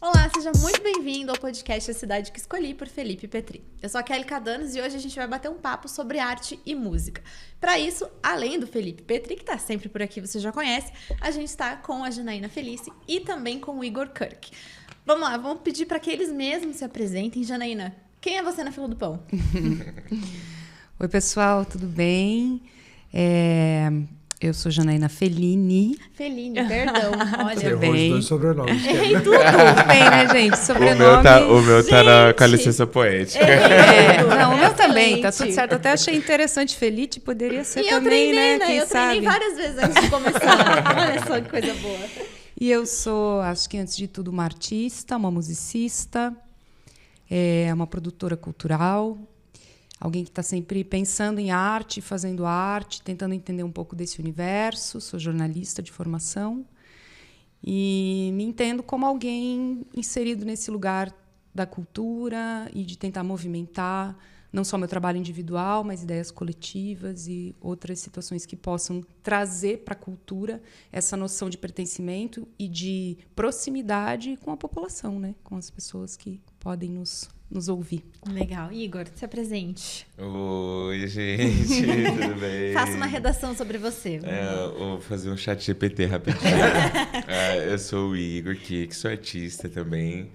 Olá, seja muito bem-vindo ao podcast A Cidade que Escolhi, por Felipe Petri. Eu sou a Kelly Cadanos e hoje a gente vai bater um papo sobre arte e música. Para isso, além do Felipe Petri, que está sempre por aqui, você já conhece, a gente está com a Janaína Felice e também com o Igor Kirk. Vamos lá, vamos pedir para que eles mesmos se apresentem. Janaína, quem é você na fila do pão? Oi, pessoal, tudo bem? Eu sou Janaína Fellini. Fellini, perdão. Olha, Você errou os dois sobrenomes. errei tudo. Tudo bem, né, gente? Sobrenome... O meu tá com a Gente. licença poética. Não, o meu também, tá tudo Excelente. certo. Até achei interessante. Felipe poderia ser E eu também, treinei, né? Quem Eu treinei sabe? várias vezes antes de começar. Olha só que coisa boa. E eu sou, acho que antes de tudo, uma artista, uma musicista, uma produtora cultural, alguém que está sempre pensando em arte, fazendo arte, tentando entender um pouco desse universo. Sou jornalista de formação e me entendo como alguém inserido nesse lugar da cultura e de tentar movimentar não só meu trabalho individual, mas ideias coletivas e outras situações que possam trazer para a cultura essa noção de pertencimento e de proximidade com a população, né? Com as pessoas que podem nos ouvir. Legal. Igor, se apresente. Oi, gente, tudo bem? Faça uma redação sobre você. Vou fazer um chat GPT rapidinho. Eu sou o Igor Kirk, sou artista também.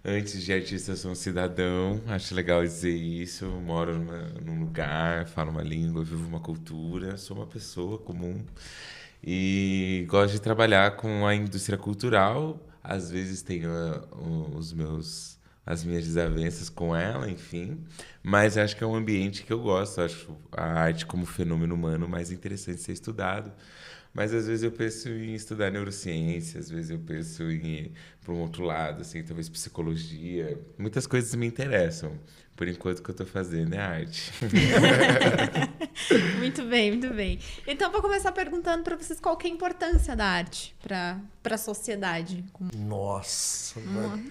Antes de artista, eu sou um cidadão. Acho legal dizer isso. Eu moro num lugar, falo uma língua, vivo uma cultura. Sou uma pessoa comum. E gosto de trabalhar com a indústria cultural. Às vezes tenho as minhas desavenças com ela, enfim. Mas acho que é um ambiente que eu gosto. Acho a arte como fenômeno humano mais interessante de ser estudado. Mas às vezes eu penso em estudar neurociência, às vezes eu penso em ir para um outro lado, assim, talvez psicologia. Muitas coisas me interessam. Por enquanto, o que eu estou fazendo é arte. Muito bem, muito bem. Então, vou começar perguntando para vocês qual que é a importância da arte para a sociedade. Nossa,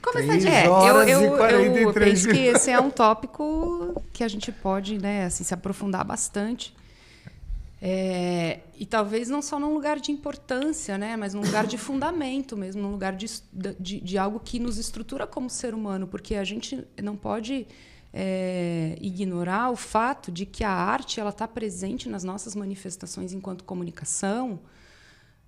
Começar 3 direto. horas e eu 43 penso que minutos. esse é um tópico que a gente pode, né, assim, se aprofundar bastante. E talvez não só num lugar de importância, né, mas num lugar de fundamento mesmo, num lugar de algo que nos estrutura como ser humano, porque a gente não pode ignorar o fato de que a arte ela está presente nas nossas manifestações enquanto comunicação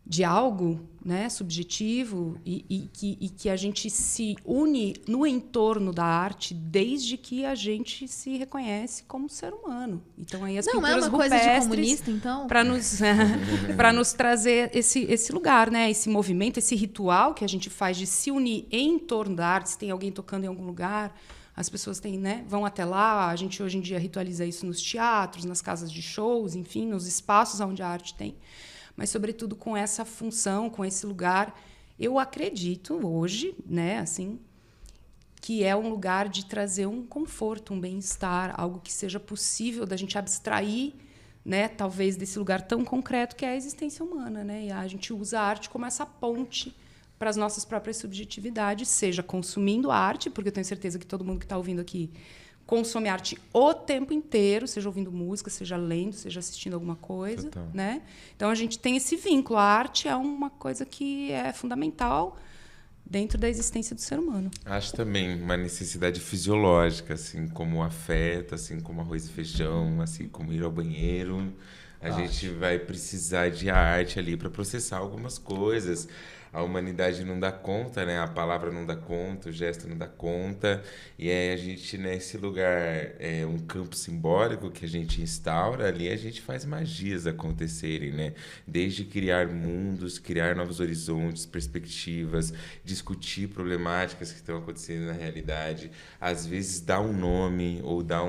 de algo, né, subjetivo e que a gente se une no entorno da arte desde que a gente se reconhece como ser humano. Então aí as Não é pinturas uma coisa de rupestres comunista, então? para nos trazer esse lugar, né, esse movimento, esse ritual que a gente faz de se unir em torno da arte. Se tem alguém tocando em algum lugar, as pessoas vão até lá. A gente hoje em dia ritualiza isso nos teatros, nas casas de shows, enfim, nos espaços onde a arte tem. Mas, sobretudo, com essa função, com esse lugar, eu acredito hoje, né, assim, que é um lugar de trazer um conforto, um bem-estar, algo que seja possível da gente abstrair, né, talvez desse lugar tão concreto que é a existência humana, né? E a gente usa a arte como essa ponte para as nossas próprias subjetividades, seja consumindo a arte, porque eu tenho certeza que todo mundo que está ouvindo aqui consome arte o tempo inteiro, seja ouvindo música, seja lendo, seja assistindo alguma coisa, né? Então a gente tem esse vínculo. A arte é uma coisa que é fundamental dentro da existência do ser humano. Acho também uma necessidade fisiológica, assim como o afeto, assim como arroz e feijão, assim como ir ao banheiro. A gente vai precisar de arte ali para processar algumas coisas. A humanidade não dá conta, né? A palavra não dá conta, o gesto não dá conta. E aí a gente, nesse lugar, um campo simbólico que a gente instaura, ali a gente faz magias acontecerem, né? Desde criar mundos, criar novos horizontes, perspectivas, discutir problemáticas que estão acontecendo na realidade. Às vezes dá um nome ou dá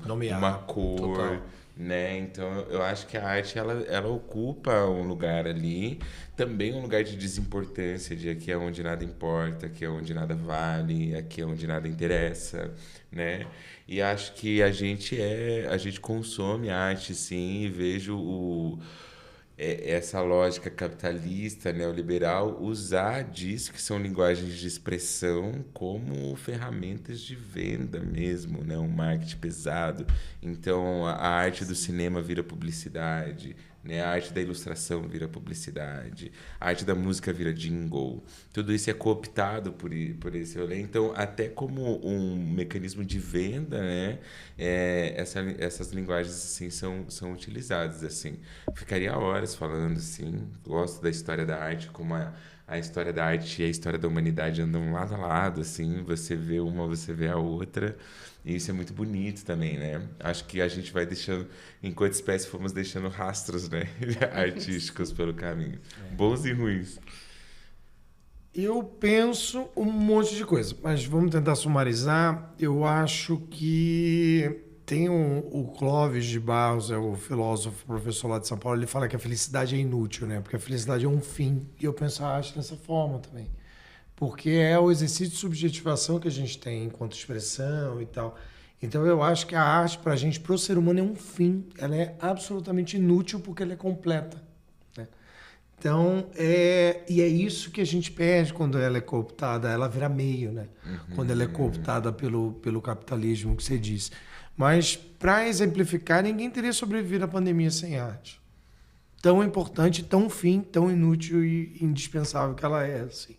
Nomear, uma cor. total. Né? Então eu acho que a arte ela ocupa um lugar ali, também um lugar de desimportância, de aqui é onde nada importa, aqui é onde nada vale, aqui é onde nada interessa, né? E acho que a gente consome arte, sim, e vejo essa lógica capitalista, neoliberal, usar disso, que são linguagens de expressão, como ferramentas de venda mesmo, né? Um marketing pesado. Então, a arte do cinema vira publicidade, né? A arte da ilustração vira publicidade, a arte da música vira jingle. Tudo isso é cooptado por esse rolê. Então, até como um mecanismo de venda, né? Essas linguagens assim, são utilizadas. Assim. Ficaria horas falando, assim. Gosto da história da arte, como a história da arte e a história da humanidade andam lado a lado, assim. Você vê uma, você vê a outra. E isso é muito bonito também, né? Acho que a gente vai deixando, enquanto espécie, fomos deixando rastros, né? artísticos pelo caminho. Bons e ruins. Eu penso um monte de coisa, mas vamos tentar sumarizar. Eu acho que tem o Clóvis de Barros, é o filósofo, professor lá de São Paulo, ele fala que a felicidade é inútil, né? Porque a felicidade é um fim. E eu penso a arte dessa forma também. Porque é o exercício de subjetivação que a gente tem enquanto expressão e tal. Então eu acho que a arte, para a gente, para o ser humano, é um fim. Ela é absolutamente inútil porque ela é completa. Né? Então, e é isso que a gente perde quando ela é cooptada. Ela vira meio, né? Quando ela é cooptada pelo capitalismo, que você disse. Mas, para exemplificar, ninguém teria sobrevivido à pandemia sem arte. Tão importante, tão fim, tão inútil e indispensável que ela é, assim.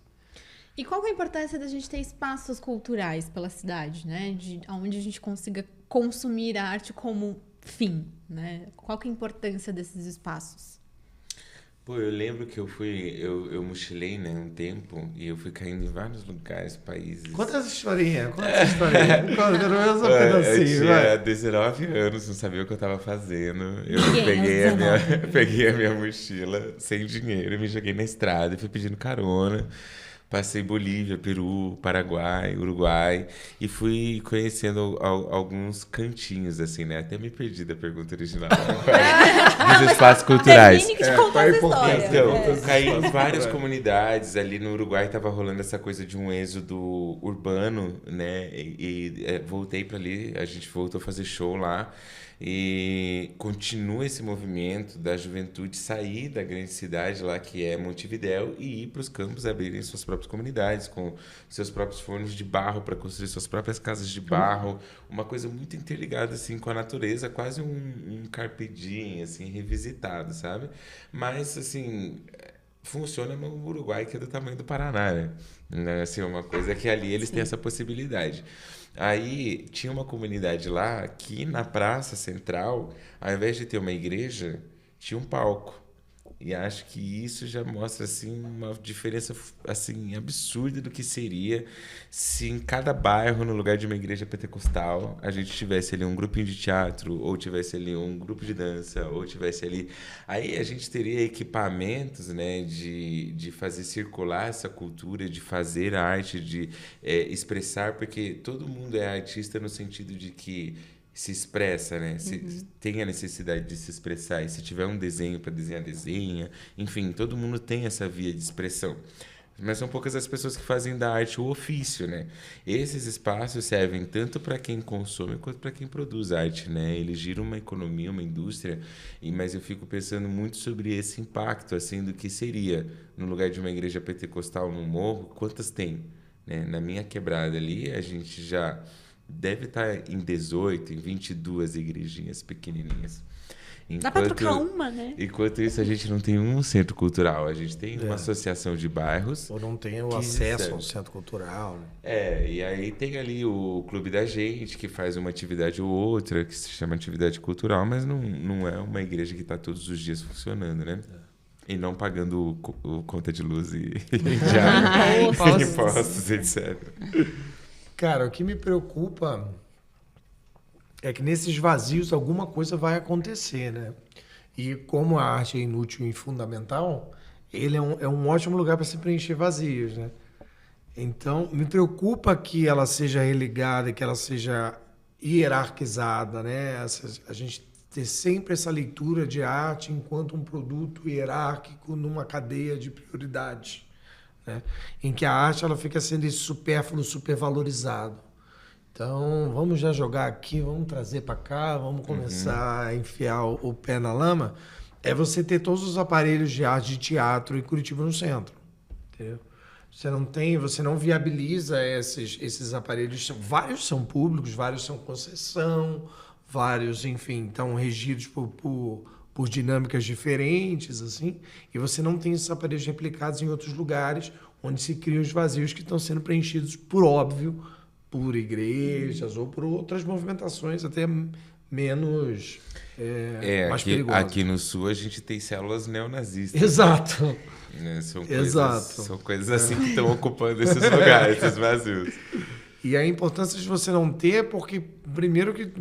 E qual que é a importância da gente ter espaços culturais pela cidade, né? Onde a gente consiga consumir a arte como fim, né? Qual que é a importância desses espaços? Pô, eu lembro que eu mochilei, né, um tempo, e eu fui caindo em vários lugares, países. Conta essa historinha, Conta pelo menos um pedacinho, eu vai. tinha 19 anos, não sabia o que eu tava fazendo. Eu Ninguém, peguei a minha mochila sem dinheiro, me joguei na estrada e fui pedindo carona. Passei Bolívia, Peru, Paraguai, Uruguai e fui conhecendo alguns cantinhos, assim, né? Até me perdi da pergunta original. Dos espaços culturais. Termine que te contou essa história. Então, caí em várias comunidades. Ali no Uruguai estava rolando essa coisa de um êxodo urbano, né? E voltei para ali, a gente voltou a fazer show lá. E continua esse movimento da juventude sair da grande cidade lá que é Montevidéu e ir para os campos abrirem suas próprias comunidades com seus próprios fornos de barro para construir suas próprias casas de barro, uma coisa muito interligada assim com a natureza, quase um carpe diem assim revisitado, sabe? Mas assim funciona no Uruguai que é do tamanho do Paraná, né? Assim, uma coisa que ali eles têm essa possibilidade. Aí tinha uma comunidade lá que na praça central, ao invés de ter uma igreja, tinha um palco. E acho que isso já mostra assim, uma diferença assim, absurda do que seria se em cada bairro, no lugar de uma igreja pentecostal, a gente tivesse ali um grupinho de teatro, ou tivesse ali um grupo de dança, ou tivesse ali... Aí a gente teria equipamentos, né, de fazer circular essa cultura, de fazer arte, de expressar, porque todo mundo é artista no sentido de que se expressa, né? Tem a necessidade de se expressar. E se tiver um desenho para desenhar, desenha. Enfim, todo mundo tem essa via de expressão. Mas são poucas as pessoas que fazem da arte o ofício, né? Esses espaços servem tanto para quem consome quanto para quem produz arte, né? Eles giram uma economia, uma indústria, mas eu fico pensando muito sobre esse impacto, assim, do que seria no lugar de uma igreja pentecostal no morro, quantas tem, né? Na minha quebrada ali, a gente já deve estar em 18, em 22 igrejinhas pequenininhas. Dá para trocar uma, né? Enquanto isso, a gente não tem um centro cultural. A gente tem uma associação de bairros. Ou não tem o acesso ao centro cultural. Né? E aí tem ali o Clube da Gente, que faz uma atividade ou outra, que se chama atividade cultural, mas não é uma igreja que está todos os dias funcionando, né? E não pagando conta de luz e impostos, etc. Cara, o que me preocupa é que nesses vazios alguma coisa vai acontecer, né? E como a arte é inútil e fundamental, ele é um ótimo lugar para se preencher vazios, né? Então, me preocupa que ela seja relegada, que ela seja hierarquizada, né? A gente ter sempre essa leitura de arte enquanto um produto hierárquico numa cadeia de prioridades. Né? Em que a arte ela fica sendo esse supérfluo supervalorizado. Então, vamos já jogar aqui, vamos trazer para cá, vamos começar a enfiar o pé na lama. É você ter todos os aparelhos de arte de teatro em Curitiba no centro. Entendeu? Você não viabiliza esses aparelhos. Vários são públicos, vários são concessão, vários, enfim, estão regidos por por dinâmicas diferentes, assim, e você não tem esses aparelhos replicados em outros lugares, onde se criam os vazios que estão sendo preenchidos, por óbvio, por igrejas ou por outras movimentações até menos mais perigosas. Aqui no Sul a gente tem células neonazistas. Exato. Né? Exato. São coisas assim que estão ocupando esses lugares, esses vazios. E a importância de você não ter, porque, primeiro que,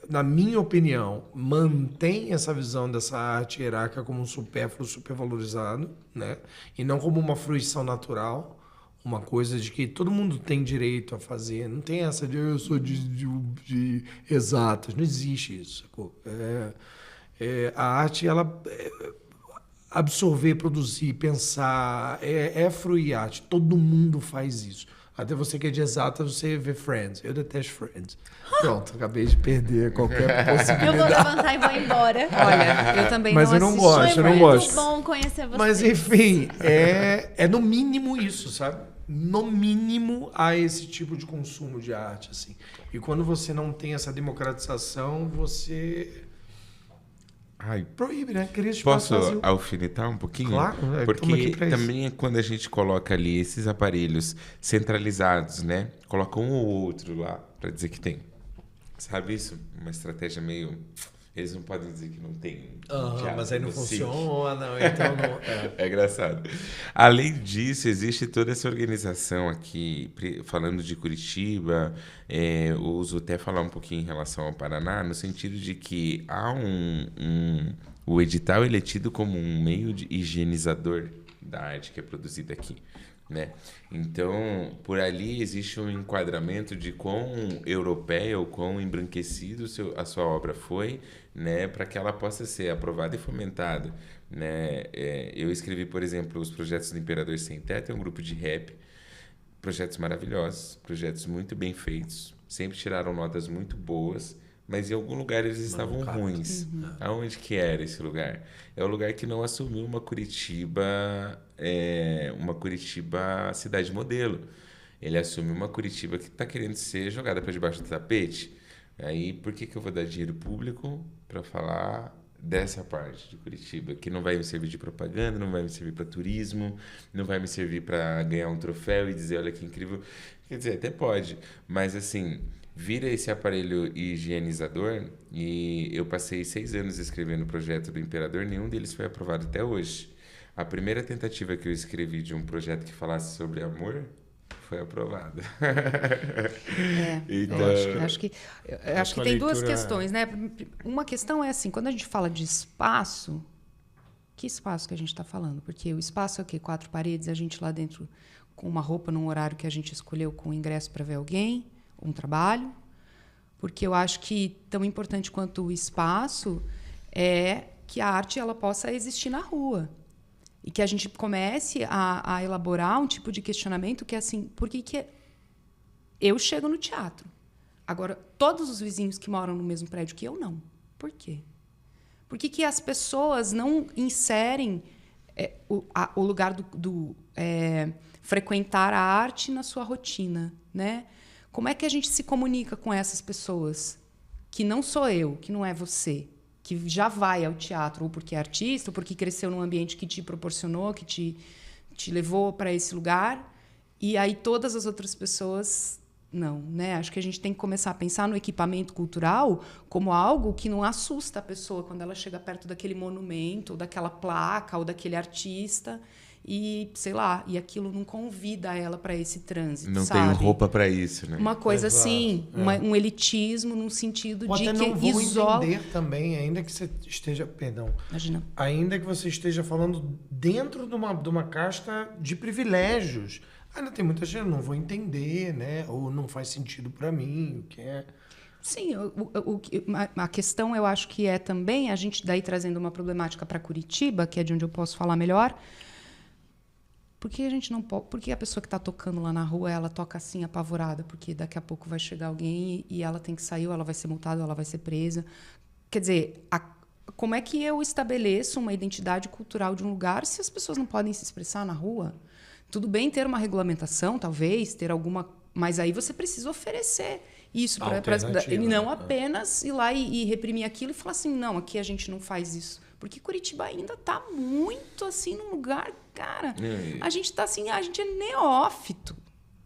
na minha opinião, mantém essa visão dessa arte hierárquica como um supérfluo, supervalorizado, né? E não como uma fruição natural, uma coisa de que todo mundo tem direito a fazer. Não tem essa de eu sou de exatas, não existe isso. Sacou? A arte, ela absorver, produzir, pensar, fruir arte. Todo mundo faz isso. Até você que é de exata, você vê Friends. Eu detesto Friends. Pronto, acabei de perder qualquer possibilidade. Eu vou levantar e vou embora. Olha, eu também Mas não eu não assisti. gosto, eu não gosto. Foi muito bom conhecer você. Mas, enfim, é no mínimo isso, sabe? No mínimo há esse tipo de consumo de arte, assim. E quando você não tem essa democratização, você proíbe, né? Cria espaço Posso vazio. alfinetar um pouquinho? Claro, porque também é quando a gente coloca ali esses aparelhos centralizados, né? Coloca um ou outro lá para dizer que tem. Sabe isso? Uma estratégia meio... Eles não podem dizer que não tem. Mas aí não funciona, então não... É engraçado. Além disso, existe toda essa organização aqui, falando de Curitiba, eu uso até falar um pouquinho em relação ao Paraná, no sentido de que há o edital ele é tido como um meio de higienizador da arte que é produzida aqui. Né? Então, por ali existe um enquadramento de quão europeia ou quão embranquecido a sua obra foi, né, para que ela possa ser aprovada e fomentada. Né? Eu escrevi, por exemplo, os projetos do Imperador Sem Teto, é um grupo de rap, projetos maravilhosos, projetos muito bem feitos, sempre tiraram notas muito boas, mas em algum lugar eles estavam ruins. Aonde que era esse lugar? É o lugar que não assumiu uma Curitiba cidade modelo. Ele assume uma Curitiba que está querendo ser jogada para debaixo do tapete. Aí, por que eu vou dar dinheiro público para falar dessa parte de Curitiba? Que não vai me servir de propaganda, não vai me servir para turismo, não vai me servir para ganhar um troféu e dizer, olha que incrível. Quer dizer, até pode, mas assim... Vira esse aparelho higienizador e eu passei 6 anos escrevendo o projeto do Imperador, nenhum deles foi aprovado até hoje. A primeira tentativa que eu escrevi de um projeto que falasse sobre amor foi aprovada. Então, acho que tem duas questões, né? Uma questão é assim, quando a gente fala de espaço, que espaço que a gente está falando? Porque o espaço é o quê? 4 paredes, a gente lá dentro com uma roupa num horário que a gente escolheu com ingresso para ver alguém, um trabalho, porque eu acho que tão importante quanto o espaço é que a arte ela possa existir na rua e que a gente comece a elaborar um tipo de questionamento que é assim, por que eu chego no teatro? Agora, todos os vizinhos que moram no mesmo prédio que eu, não. Por quê? Por que as pessoas não inserem o lugar do frequentar a arte na sua rotina, né? Como é que a gente se comunica com essas pessoas? Que não sou eu, que não é você, que já vai ao teatro ou porque é artista, ou porque cresceu num ambiente que te proporcionou, que te levou para esse lugar, e aí todas as outras pessoas não, né? Acho que a gente tem que começar a pensar no equipamento cultural como algo que não assusta a pessoa quando ela chega perto daquele monumento, ou daquela placa, ou daquele artista... E, sei lá, e aquilo não convida ela para esse trânsito, não sabe? tenho roupa para isso, né? Uma coisa assim, um elitismo num sentido Ou de até que não vou isola... entender também, ainda que você esteja... Perdão. Imagina. Ainda que você esteja falando dentro de uma casta de privilégios. Ainda tem muita gente, não vou entender, né? Ou não faz sentido para mim, o que é... Sim, a questão eu acho que é também, a gente daí trazendo uma problemática para Curitiba, que é de onde eu posso falar melhor... Por que a gente não pode? Por que a pessoa que está tocando lá na rua ela toca assim apavorada? Porque daqui a pouco vai chegar alguém e ela tem que sair, ou ela vai ser multada, ou ela vai ser presa. Quer dizer, como é que eu estabeleço uma identidade cultural de um lugar se as pessoas não podem se expressar na rua? Tudo bem ter uma regulamentação, talvez, ter alguma... Mas aí você precisa oferecer isso. E não apenas ir lá e reprimir aquilo e falar assim, não, aqui a gente não faz isso. Porque Curitiba ainda está muito assim num lugar, cara. A gente tá assim, a gente é neófito,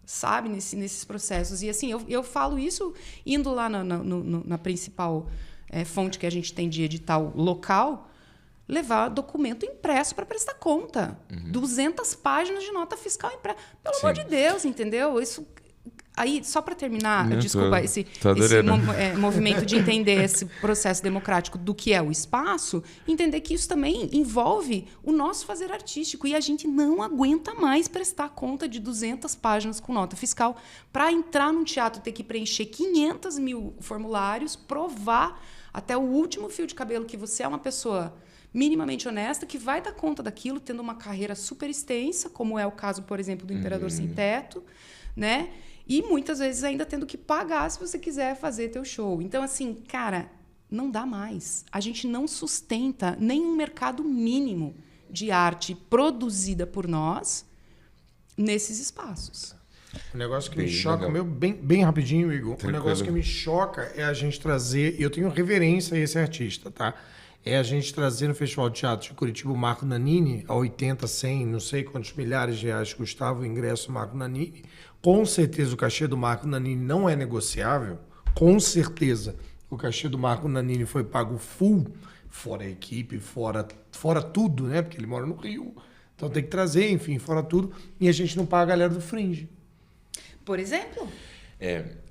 sabe, nesses processos. E assim, eu falo isso indo lá na principal fonte que a gente tem de edital local, levar documento impresso para prestar conta. 200 páginas de nota fiscal impressa. Pelo amor de Deus, entendeu? Isso. Aí, só para terminar, desculpa, esse movimento de entender esse processo democrático do que é o espaço, entender que isso também envolve o nosso fazer artístico. E a gente não aguenta mais prestar conta de 200 páginas com nota fiscal para entrar num teatro, ter que preencher 500 mil formulários, provar até o último fio de cabelo que você é uma pessoa minimamente honesta, que vai dar conta daquilo, tendo uma carreira super extensa, como é o caso, por exemplo, do Imperador Sem Teto, né? E muitas vezes ainda tendo que pagar se você quiser fazer teu show. Então, assim, cara, não dá mais. A gente não sustenta nenhum mercado mínimo de arte produzida por nós nesses espaços. O negócio que me choca, bem rapidinho, Igor. Tranquilo. O negócio que me choca é a gente trazer, e eu tenho reverência a esse artista, tá? É a gente trazer no Festival de Teatro de Curitiba o Marco Nanini, a 80, 100, não sei quantos milhares de reais custava o ingresso do Marco Nanini. Com certeza o cachê do Marco Nanini não é negociável. Com certeza o cachê do Marco Nanini foi pago full, fora a equipe, fora tudo, né? Porque ele mora no Rio. Então tem que trazer, enfim, fora tudo. E a gente não paga a galera do Fringe. Por exemplo?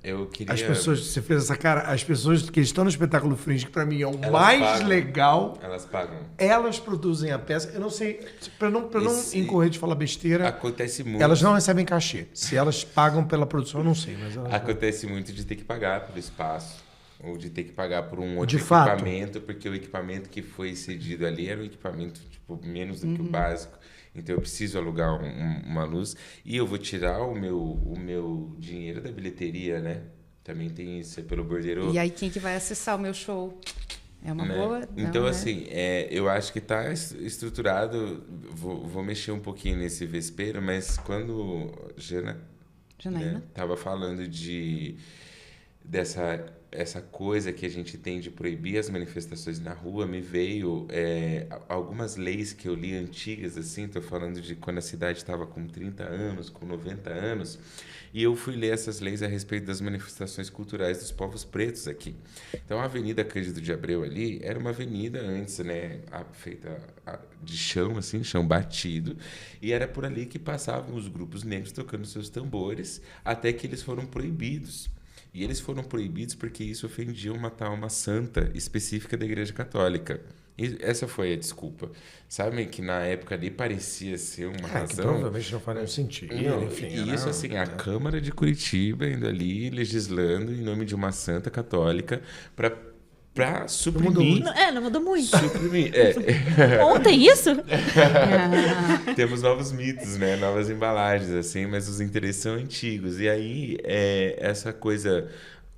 Eu queria... As pessoas, você fez essa cara, as pessoas que estão no espetáculo Fringe, que para mim é o mais pagam. Legal. Elas pagam. Elas produzem a peça. Eu não sei, para não incorrer de falar besteira. Acontece muito. Elas não recebem cachê. Se elas pagam pela produção, eu não sei. Mas acontece muito de ter que pagar pelo espaço. Ou de ter que pagar por um outro equipamento, porque o equipamento que foi cedido ali era um equipamento tipo, menos do que o básico. Então eu preciso alugar uma luz e eu vou tirar o meu dinheiro da bilheteria, né? Também tem isso, é pelo bordeiro. E aí quem que vai acessar o meu show? É uma boa... Então, assim, eu acho que está estruturado... Vou mexer um pouquinho nesse vespeiro, mas quando Janaína estava falando essa coisa que a gente tem de proibir as manifestações na rua, me veio algumas leis que eu li antigas, assim, estou falando de quando a cidade estava com 30 anos, com 90 anos, e eu fui ler essas leis a respeito das manifestações culturais dos povos pretos aqui. Então, a Avenida Cândido de Abreu ali era uma avenida antes, né, feita de chão, assim, chão batido, e era por ali que passavam os grupos negros tocando seus tambores, até que eles foram proibidos. E eles foram proibidos porque isso ofendia uma santa específica da Igreja Católica. E essa foi a desculpa. Sabe que na época ali parecia ser uma razão... Que provavelmente não faria sentido. Enfim, e isso, assim, a Câmara de Curitiba indo ali, legislando em nome de uma santa católica para suprimir... Não mudou muito. Suprimir. Ontem isso? Temos novos mitos, né? Novas embalagens, assim, mas os interesses são antigos. E aí, essa coisa...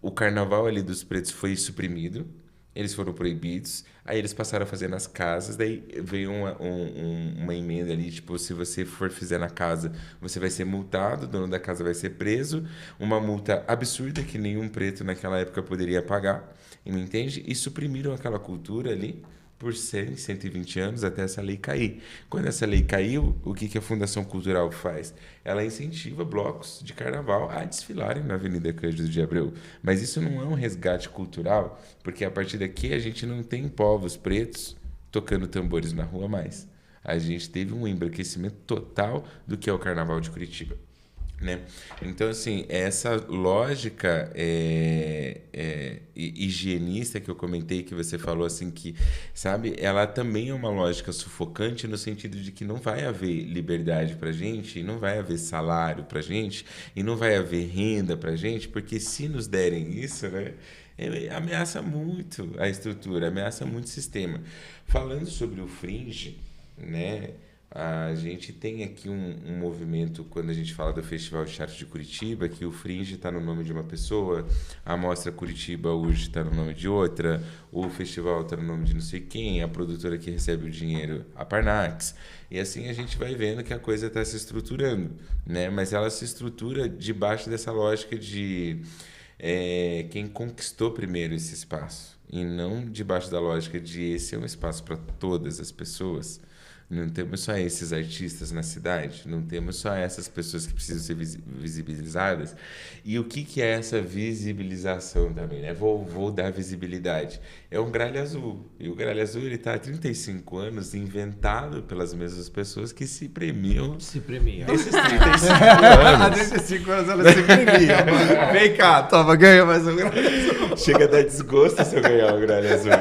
O carnaval ali dos pretos foi suprimido, eles foram proibidos, aí eles passaram a fazer nas casas, daí veio uma emenda ali, tipo, se você fizer na casa, você vai ser multado, o dono da casa vai ser preso, uma multa absurda que nenhum preto naquela época poderia pagar, me entende? E suprimiram aquela cultura ali por 100, 120 anos até essa lei cair. Quando essa lei caiu, o que a Fundação Cultural faz? Ela incentiva blocos de carnaval a desfilarem na Avenida Cândido de Abreu. Mas isso não é um resgate cultural, porque a partir daqui a gente não tem povos pretos tocando tambores na rua mais. A gente teve um embranquecimento total do que é o Carnaval de Curitiba. Né? Então, assim, essa lógica higienista que eu comentei, que você falou, assim, que, sabe, ela também é uma lógica sufocante no sentido de que não vai haver liberdade pra gente, e não vai haver salário pra gente, e não vai haver renda pra gente, porque se nos derem isso, né, ameaça muito a estrutura, ameaça muito o sistema. Falando sobre o Fringe, né, a gente tem aqui um movimento, quando a gente fala do Festival de Teatro de Curitiba, que o Fringe está no nome de uma pessoa, a Mostra Curitiba hoje está no nome de outra, o festival está no nome de não sei quem, a produtora que recebe o dinheiro, a Parnax. E assim a gente vai vendo que a coisa está se estruturando, né? Mas ela se estrutura debaixo dessa lógica de quem conquistou primeiro esse espaço. E não debaixo da lógica de esse é um espaço para todas as pessoas. Não temos só esses artistas na cidade, não temos só essas pessoas que precisam ser visibilizadas. E o que é essa visibilização também, né? Vou dar visibilidade. É um Gralha Azul. E o Gralha Azul está há 35 anos inventado pelas mesmas pessoas que se premiam. Se premiam. Desses 35 anos. Há 35 anos ela se premia. Vem cá, toma, ganha mais um Gralha Azul. Chega a dar desgosto se eu ganhar o Gralha Azul.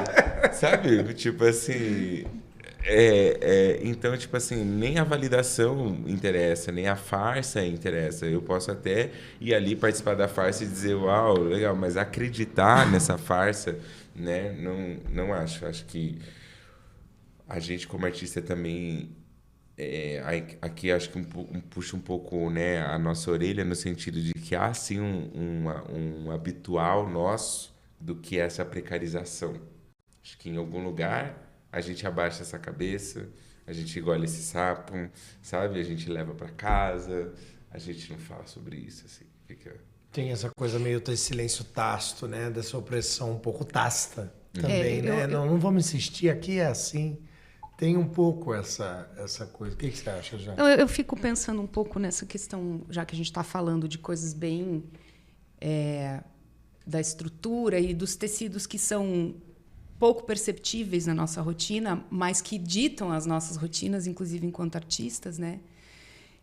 Sabe? Tipo assim... então, tipo assim, nem a validação interessa, nem a farsa interessa. Eu posso até ir ali participar da farsa e dizer, uau, legal, mas acreditar nessa farsa, né? Não acho. Acho que a gente, como artista, também... aqui acho que puxa um pouco, né, a nossa orelha no sentido de que há, sim, um habitual nosso do que essa precarização. Acho que em algum lugar... a gente abaixa essa cabeça, a gente engole esse sapo, sabe? A gente leva para casa, a gente não fala sobre isso, assim. Tem essa coisa meio desse silêncio tácito, né? Dessa opressão um pouco tácita também, né? Não vamos insistir, aqui é assim. Tem um pouco essa coisa. O que você acha, já? Eu fico pensando um pouco nessa questão, já que a gente está falando de coisas bem da estrutura e dos tecidos que são pouco perceptíveis na nossa rotina, mas que ditam as nossas rotinas, inclusive enquanto artistas, né?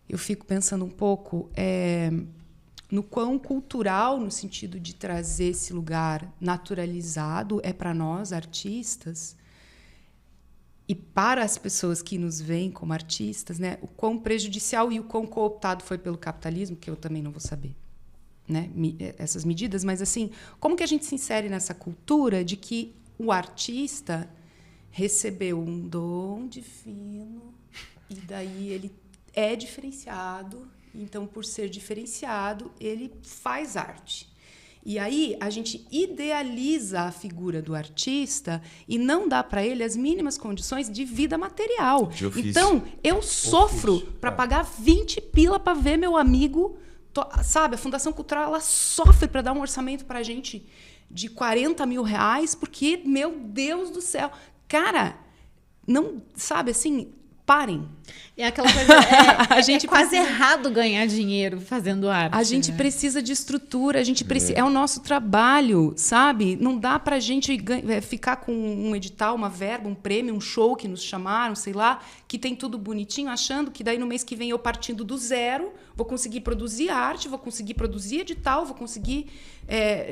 Eu fico pensando um pouco no quão cultural, no sentido de trazer esse lugar naturalizado, é para nós, artistas, e para as pessoas que nos veem como artistas, né? O quão prejudicial e o quão cooptado foi pelo capitalismo, que eu também não vou saber, né? Essas medidas, mas assim, como que a gente se insere nessa cultura de que o artista recebeu um dom divino e daí ele é diferenciado, então, por ser diferenciado, ele faz arte. E aí a gente idealiza a figura do artista e não dá para ele as mínimas condições de vida material. De ofício. Então, eu sofro para pagar 20 pila para ver meu amigo, sabe? A Fundação Cultural, ela sofre para dar um orçamento para a gente de 40 mil reais, porque, meu Deus do céu, cara, não, sabe, assim, parem. É aquela coisa, a gente quase precisa... errado ganhar dinheiro fazendo arte. A gente precisa de estrutura, a gente precisa, é o nosso trabalho, sabe? Não dá pra gente ficar com um edital, uma verba, um prêmio, um show que nos chamaram, sei lá, que tem tudo bonitinho, achando que daí no mês que vem eu partindo do zero, vou conseguir produzir arte, vou conseguir produzir edital, vou conseguir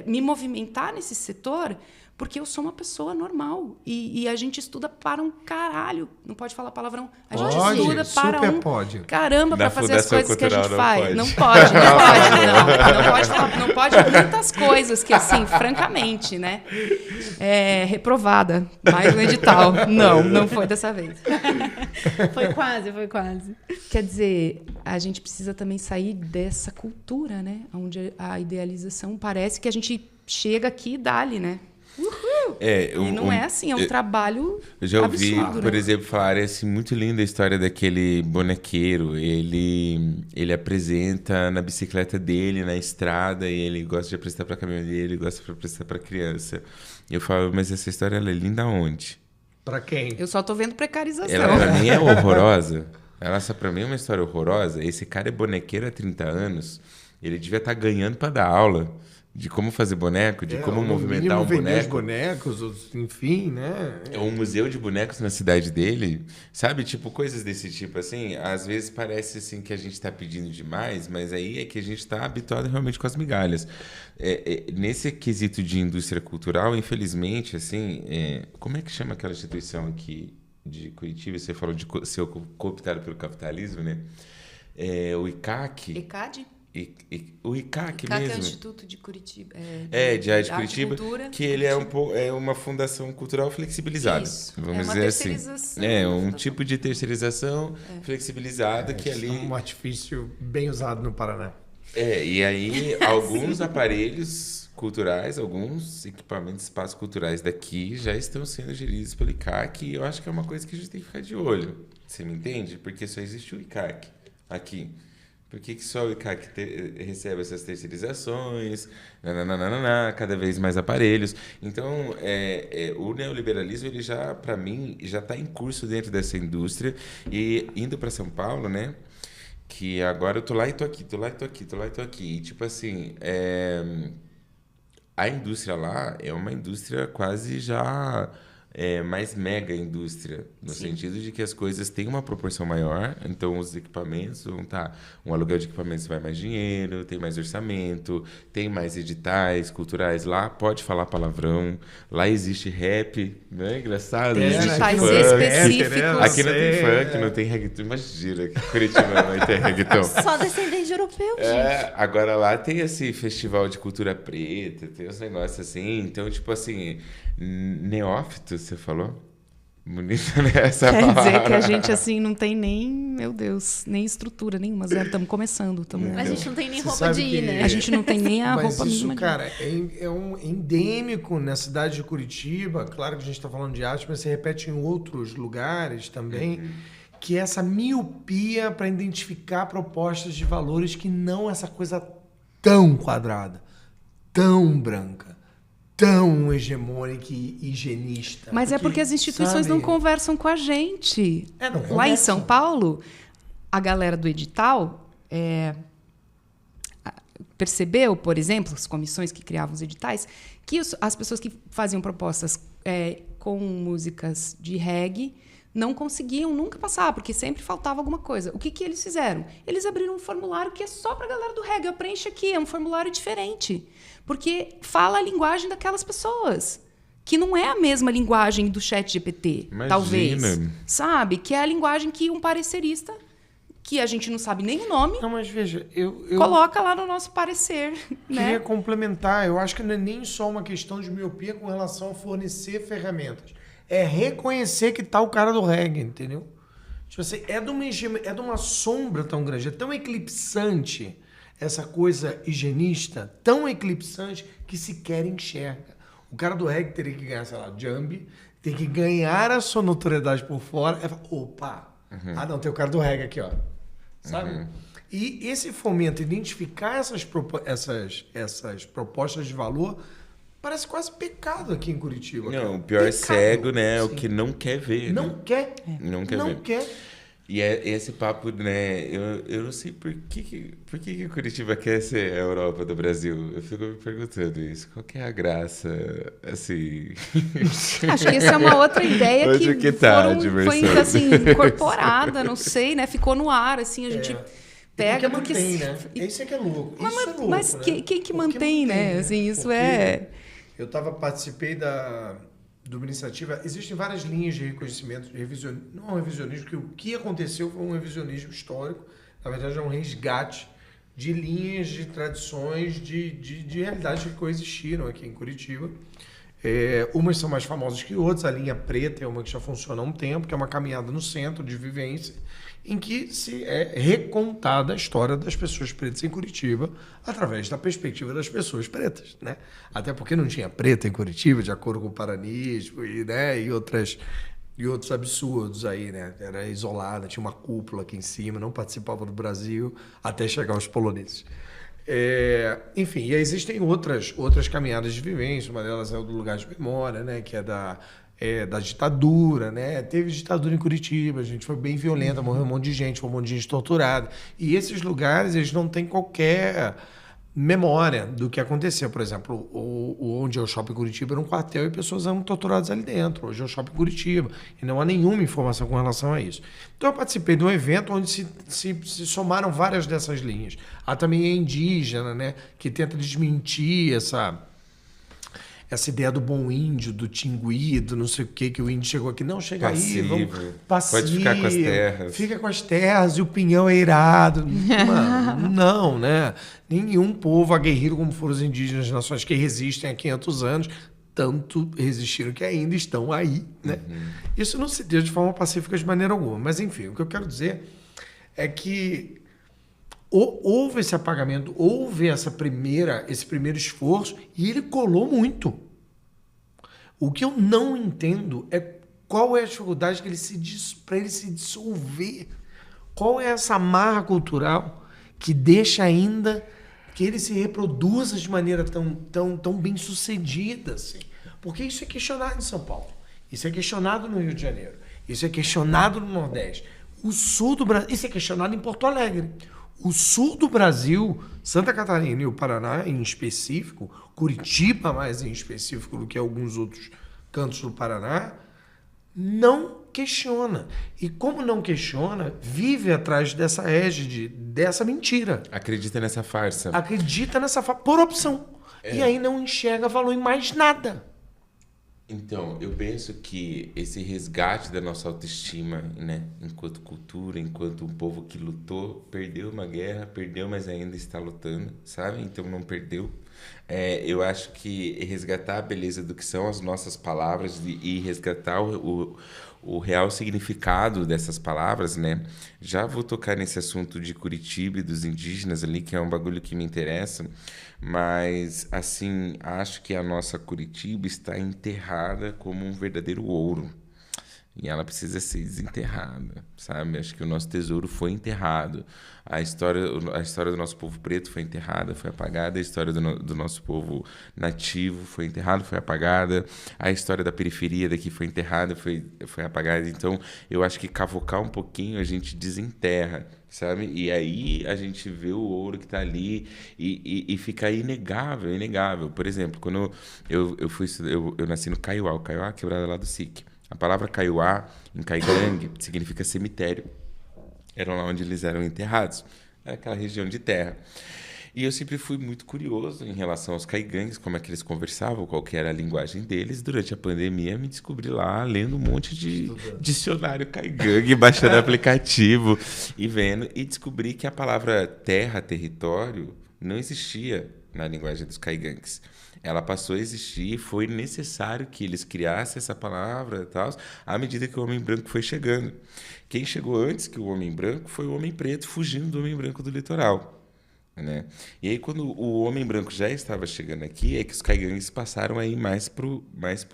me movimentar nesse setor, porque eu sou uma pessoa normal. E a gente estuda para um caralho. Não pode falar palavrão. A gente estuda para um caramba para fazer as coisas que a gente faz. Não pode. Não pode muitas coisas que, assim, francamente, né? Reprovada. Mais um edital. Não foi dessa vez. Foi quase. Quer dizer, a gente precisa também sair dessa cultura, né? Onde a idealização parece que a gente chega aqui e dá-lhe, né? Uhul. E não é assim, é um trabalho eu já ouvi, absurdo, por né? exemplo, falar assim, muito linda a história daquele bonequeiro. Ele apresenta na bicicleta dele, na estrada, e ele gosta de apresentar para caminhoneiro, ele gosta de apresentar para criança. E eu falo, mas essa história ela é linda aonde? Para quem? Eu só tô vendo precarização. Ela pra mim é horrorosa. Ela só pra mim é uma história horrorosa. Esse cara é bonequeiro há 30 anos. Ele devia estar ganhando para dar aula de como fazer boneco, de como movimentar um boneco. Os bonecos, enfim, né? É um museu de bonecos na cidade dele, sabe? Tipo, coisas desse tipo, assim. Às vezes parece, assim, que a gente está pedindo demais, mas aí é que a gente está habituado realmente com as migalhas. Nesse quesito de indústria cultural, infelizmente, assim, como é que chama aquela instituição aqui de Curitiba? Você falou de ser cooptado pelo capitalismo, né? O ICAC. ECAD? O ICAC mesmo. É o Instituto de Curitiba. De Arte de Curitiba, que ele é uma fundação cultural flexibilizada. Isso. Vamos dizer assim. Um tipo de terceirização flexibilizada que ali... É um artifício bem usado no Paraná. E aí alguns aparelhos culturais, alguns equipamentos, espaços culturais daqui já estão sendo geridos pelo ICAC, e eu acho que é uma coisa que a gente tem que ficar de olho. Você me entende? Porque só existe o ICAC aqui. Por que só o ICAC recebe essas terceirizações, cada vez mais aparelhos? Então, o neoliberalismo, ele já, para mim, já está em curso dentro dessa indústria. E indo para São Paulo, né? Que agora eu tô lá e tô aqui, tô lá e tô aqui, tô lá e tô aqui. E, tipo assim, a indústria lá é uma indústria quase já... mais mega indústria, no sentido de que as coisas têm uma proporção maior, então os equipamentos vão estar... Um aluguel de equipamentos vai mais dinheiro, tem mais orçamento, tem mais editais culturais. Lá pode falar palavrão, lá existe rap, não é engraçado? Tem Existe editais funk. específicos. Aqui não tem funk, não tem reggaeton. Imagina, que Curitiba não vai ter reggaeton. Só descendente de europeu, gente. Agora lá tem esse festival de cultura preta, tem uns negócios assim, então, tipo assim... Neófito, você falou? Bonita, né? Essa Quer palavra. dizer que a gente, assim, não tem nem, meu Deus, nem estrutura nenhuma, zero. Estamos começando. A gente não tem nem Você roupa sabe de que- ir, né? A gente não tem nem a Mas roupa isso, mínima. cara, é endêmico na cidade de Curitiba. Claro que a gente está falando de arte, mas se repete em outros lugares também. Que é essa miopia para identificar propostas de valores que não essa coisa tão quadrada, tão branca, tão hegemônica e higienista. Mas é porque as instituições sabe, não conversam com a gente. não Lá em conversam. São Paulo, a galera do edital percebeu, por exemplo, as comissões que criavam os editais, que as pessoas que faziam propostas com músicas de reggae não conseguiam nunca passar, porque sempre faltava alguma coisa. O que eles fizeram? Eles abriram um formulário que é só para a galera do reggae. Eu preencho aqui, é um formulário diferente. Porque fala a linguagem daquelas pessoas. Que não é a mesma linguagem do ChatGPT, Imagina. talvez. Sabe? Que é a linguagem que um parecerista, que a gente não sabe nem o nome, Não, mas veja, eu coloca lá no nosso parecer. queria Né? complementar. Eu acho que não é nem só uma questão de miopia com relação a fornecer ferramentas. É reconhecer que tá o cara do reggae, entendeu? Tipo assim, é de uma sombra tão grande, é tão eclipsante essa coisa higienista, tão eclipsante que sequer enxerga. O cara do reggae teria que ganhar, sei lá, Jambi, tem que ganhar a sua notoriedade por fora. Opa! Não, tem o cara do reggae aqui, ó. Sabe? E esse fomento, identificar essas propostas de valor, parece quase pecado aqui em Curitiba. Não, cara. o pior é Pecado. cego, né? O Sim. que não quer ver. Não né? quer. Não quer ver. quer. E esse papo, né? Eu não sei por que Curitiba quer ser a Europa do Brasil. Eu fico me perguntando isso. Qual que é a graça, assim... Acho que essa é uma outra ideia Onde que tá a foi diversão? assim, incorporada, não sei, né? Ficou no ar, assim, a gente pega... Porque mantém, né? Isso é que é louco. Mas, isso é louco, mas né? quem que Porque mantém, né? Assim, isso Porque eu participei de uma iniciativa. Existem várias linhas de reconhecimento, não é um revisionismo, porque o que aconteceu foi um revisionismo histórico. Na verdade, é um resgate de linhas, de tradições, de realidades que coexistiram aqui em Curitiba. Umas são mais famosas que outras. A linha preta é uma que já funciona há um tempo, que é uma caminhada no centro de vivência, em que se é recontada a história das pessoas pretas em Curitiba através da perspectiva das pessoas pretas, né? Até porque não tinha preta em Curitiba, de acordo com o paranismo e outros absurdos aí, né? Era isolada, tinha uma cúpula aqui em cima, não participava do Brasil até chegar os poloneses. Enfim, e existem outras caminhadas de vivência, uma delas é o do lugar de memória, né? Que é da ditadura, né? Teve ditadura em Curitiba, a gente foi bem violenta, morreu um monte de gente, foi um monte de gente torturada. E esses lugares, eles não têm qualquer memória do que aconteceu. Por exemplo, onde é o Shopping Curitiba era um quartel e pessoas eram torturadas ali dentro. Hoje é o Shopping Curitiba e não há nenhuma informação com relação a isso. Então eu participei de um evento onde se somaram várias dessas linhas. Há também a indígena, né? Que tenta desmentir essa ideia do bom índio, do tingui, do não sei o que o índio chegou aqui. Não, chega Passivo. aí, vamos... Passivo. Pode ficar com as terras. Fica com as terras e o pinhão é irado. Mano, não, né? Nenhum povo aguerrido como foram os indígenas, nações que resistem há 500 anos, tanto resistiram que ainda estão aí, né? Isso não se deu de forma pacífica de maneira alguma. Mas, enfim, o que eu quero dizer é que houve esse apagamento, houve esse primeiro esforço e ele colou muito. O que eu não entendo é qual é a dificuldade para ele se dissolver. Qual é essa amarra cultural que deixa ainda que ele se reproduza de maneira tão bem sucedida, assim. Porque isso é questionado em São Paulo, isso é questionado no Rio de Janeiro, isso é questionado no Nordeste. O sul do Brasil, isso é questionado em Porto Alegre. O sul do Brasil, Santa Catarina e o Paraná em específico, Curitiba mais em específico do que alguns outros cantos do Paraná, não questiona. E como não questiona, vive atrás dessa égide, dessa mentira. Acredita nessa farsa. Acredita nessa farsa por opção. E aí não enxerga valor em mais nada. Então, eu penso que esse resgate da nossa autoestima, né, enquanto cultura, enquanto um povo que lutou, perdeu uma guerra, perdeu, mas ainda está lutando, sabe? Então não perdeu. Eu acho que resgatar a beleza do que são as nossas palavras e resgatar o real significado dessas palavras, né? Já vou tocar nesse assunto de Curitiba e dos indígenas ali, que é um bagulho que me interessa, mas, assim, acho que a nossa Curitiba está enterrada como um verdadeiro ouro. E ela precisa ser desenterrada, sabe? Acho que o nosso tesouro foi enterrado. A história do nosso povo preto foi enterrada, foi apagada. A história do nosso povo nativo foi enterrada, foi apagada. A história da periferia daqui foi enterrada, foi apagada. Então, eu acho que cavocar um pouquinho a gente desenterra, sabe? E aí a gente vê o ouro que está ali e fica inegável, inegável. Por exemplo, quando eu nasci no Kaiowá, quebrada lá do SIC. A palavra Kaiowá, em Caigangue, significa cemitério. Era lá onde eles eram enterrados. Era aquela região de terra. E eu sempre fui muito curioso em relação aos caigangues, como é que eles conversavam, qual que era a linguagem deles. Durante a pandemia, me descobri lá lendo um monte de dicionário caigangue, baixando aplicativo e vendo. E descobri que a palavra terra, território, não existia na linguagem dos caigangues. Ela passou a existir e foi necessário que eles criassem essa palavra e tal, à medida que o homem branco foi chegando. Quem chegou antes que o homem branco foi o homem preto, fugindo do homem branco do litoral, né? E aí, quando o homem branco já estava chegando aqui, é que os caigangues passaram a ir mais pro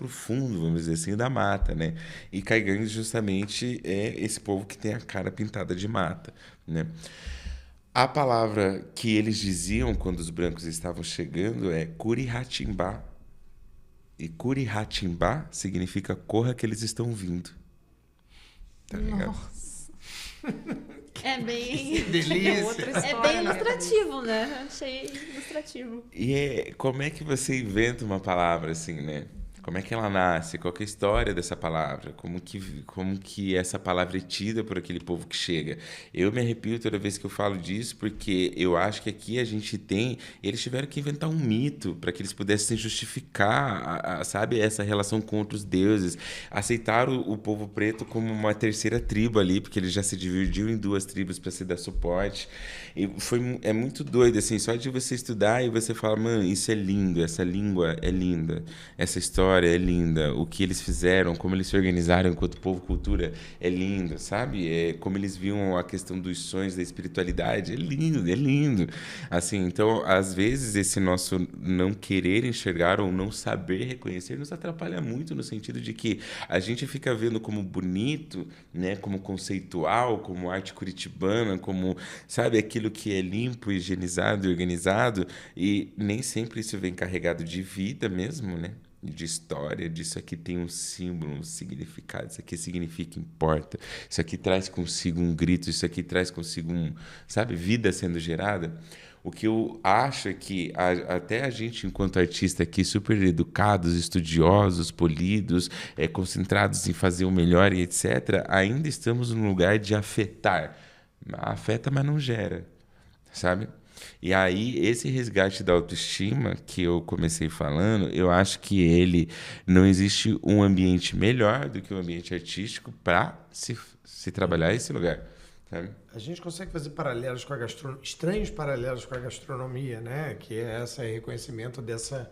fundo, vamos dizer assim, da mata, né? E caigangues justamente é esse povo que tem a cara pintada de mata, né? A palavra que eles diziam quando os brancos estavam chegando é Curihatimbá. E Curihatimbá significa corra que eles estão vindo. Tá ligado? Nossa. É bem... Delícia. É bem ilustrativo, né? Achei ilustrativo. E como é que você inventa uma palavra assim, né? Como é que ela nasce? Qual que é a história dessa palavra? Como que essa palavra é tida por aquele povo que chega? Eu me arrepio toda vez que eu falo disso, porque eu acho que aqui a gente tem... Eles tiveram que inventar um mito para que eles pudessem justificar, sabe, essa relação com outros deuses. Aceitaram o povo preto como uma terceira tribo ali, porque ele já se dividiu em duas tribos para se dar suporte. E é muito doido, assim, só de você estudar e você fala, mano, isso é lindo, essa língua é linda, essa história é linda, o que eles fizeram, como eles se organizaram enquanto povo, cultura, é lindo, sabe? Como eles viam a questão dos sonhos, da espiritualidade, é lindo. Assim, então, às vezes, esse nosso não querer enxergar ou não saber reconhecer nos atrapalha muito, no sentido de que a gente fica vendo como bonito, né, como conceitual, como arte curitibana, como, sabe, aquilo que é limpo, higienizado e organizado, e nem sempre isso vem carregado de vida mesmo, né? De história, disso aqui tem um símbolo, um significado, isso aqui significa, importa, isso aqui traz consigo um grito, isso aqui traz consigo sabe, vida sendo gerada. O que eu acho é que até a gente, enquanto artista aqui, super educados, estudiosos, polidos, concentrados em fazer o melhor e etc., ainda estamos num lugar de afetar. Afeta, mas não gera, sabe? E aí, esse resgate da autoestima que eu comecei falando, eu acho que não existe um ambiente melhor do que o ambiente artístico para se trabalhar esse lugar, sabe? A gente consegue fazer paralelos com a gastronomia, estranhos paralelos com a gastronomia, né? Que é esse reconhecimento dessa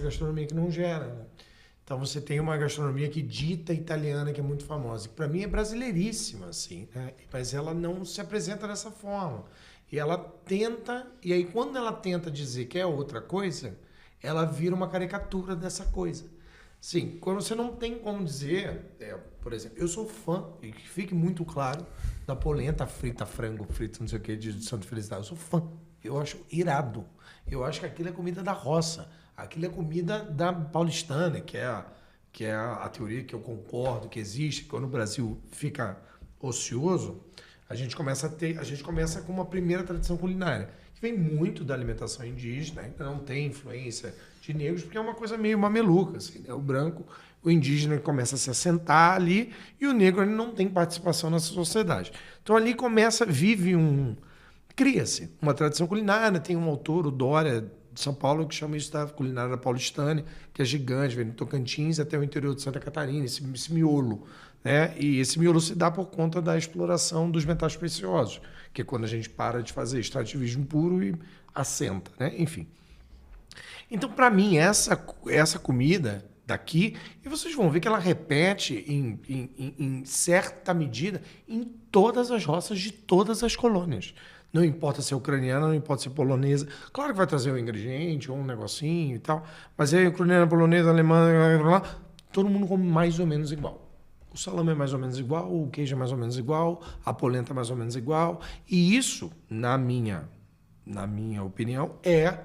gastronomia que não gera, né? Então você tem uma gastronomia que dita italiana, que é muito famosa, que para mim é brasileiríssima, assim, né? Mas ela não se apresenta dessa forma. E ela tenta, e aí quando ela tenta dizer que é outra coisa, ela vira uma caricatura dessa coisa. Sim, quando você não tem como dizer, por exemplo, eu sou fã, e que fique muito claro, da polenta frita, frango frito, não sei o que, de Santa Felicidade. Eu sou fã. Eu acho irado. Eu acho que aquilo é comida da roça. Aquilo é comida da paulistana, que é a teoria que eu concordo que existe. Quando o Brasil fica ocioso, a gente começa com uma primeira tradição culinária, que vem muito da alimentação indígena, ainda não tem influência de negros, porque é uma coisa meio mameluca, assim, né? O branco, o indígena começa a se assentar ali, e o negro ele não tem participação nessa sociedade. Então ali cria-se uma tradição culinária. Tem um autor, o Dória, de São Paulo, que chama isso da culinária paulistana, que é gigante, vem do Tocantins até o interior de Santa Catarina, esse miolo, né? E esse miolo se dá por conta da exploração dos metais preciosos, que é quando a gente para de fazer extrativismo puro e assenta, né? Enfim. Então, para mim, essa comida daqui, e vocês vão ver que ela repete em certa medida em todas as roças de todas as colônias. Não importa se é ucraniana, não importa se é polonesa. Claro que vai trazer um ingrediente ou um negocinho e tal, mas é ucraniana, polonesa, alemã, todo mundo come mais ou menos igual. O salame é mais ou menos igual, o queijo é mais ou menos igual, a polenta é mais ou menos igual. E isso, na minha opinião, é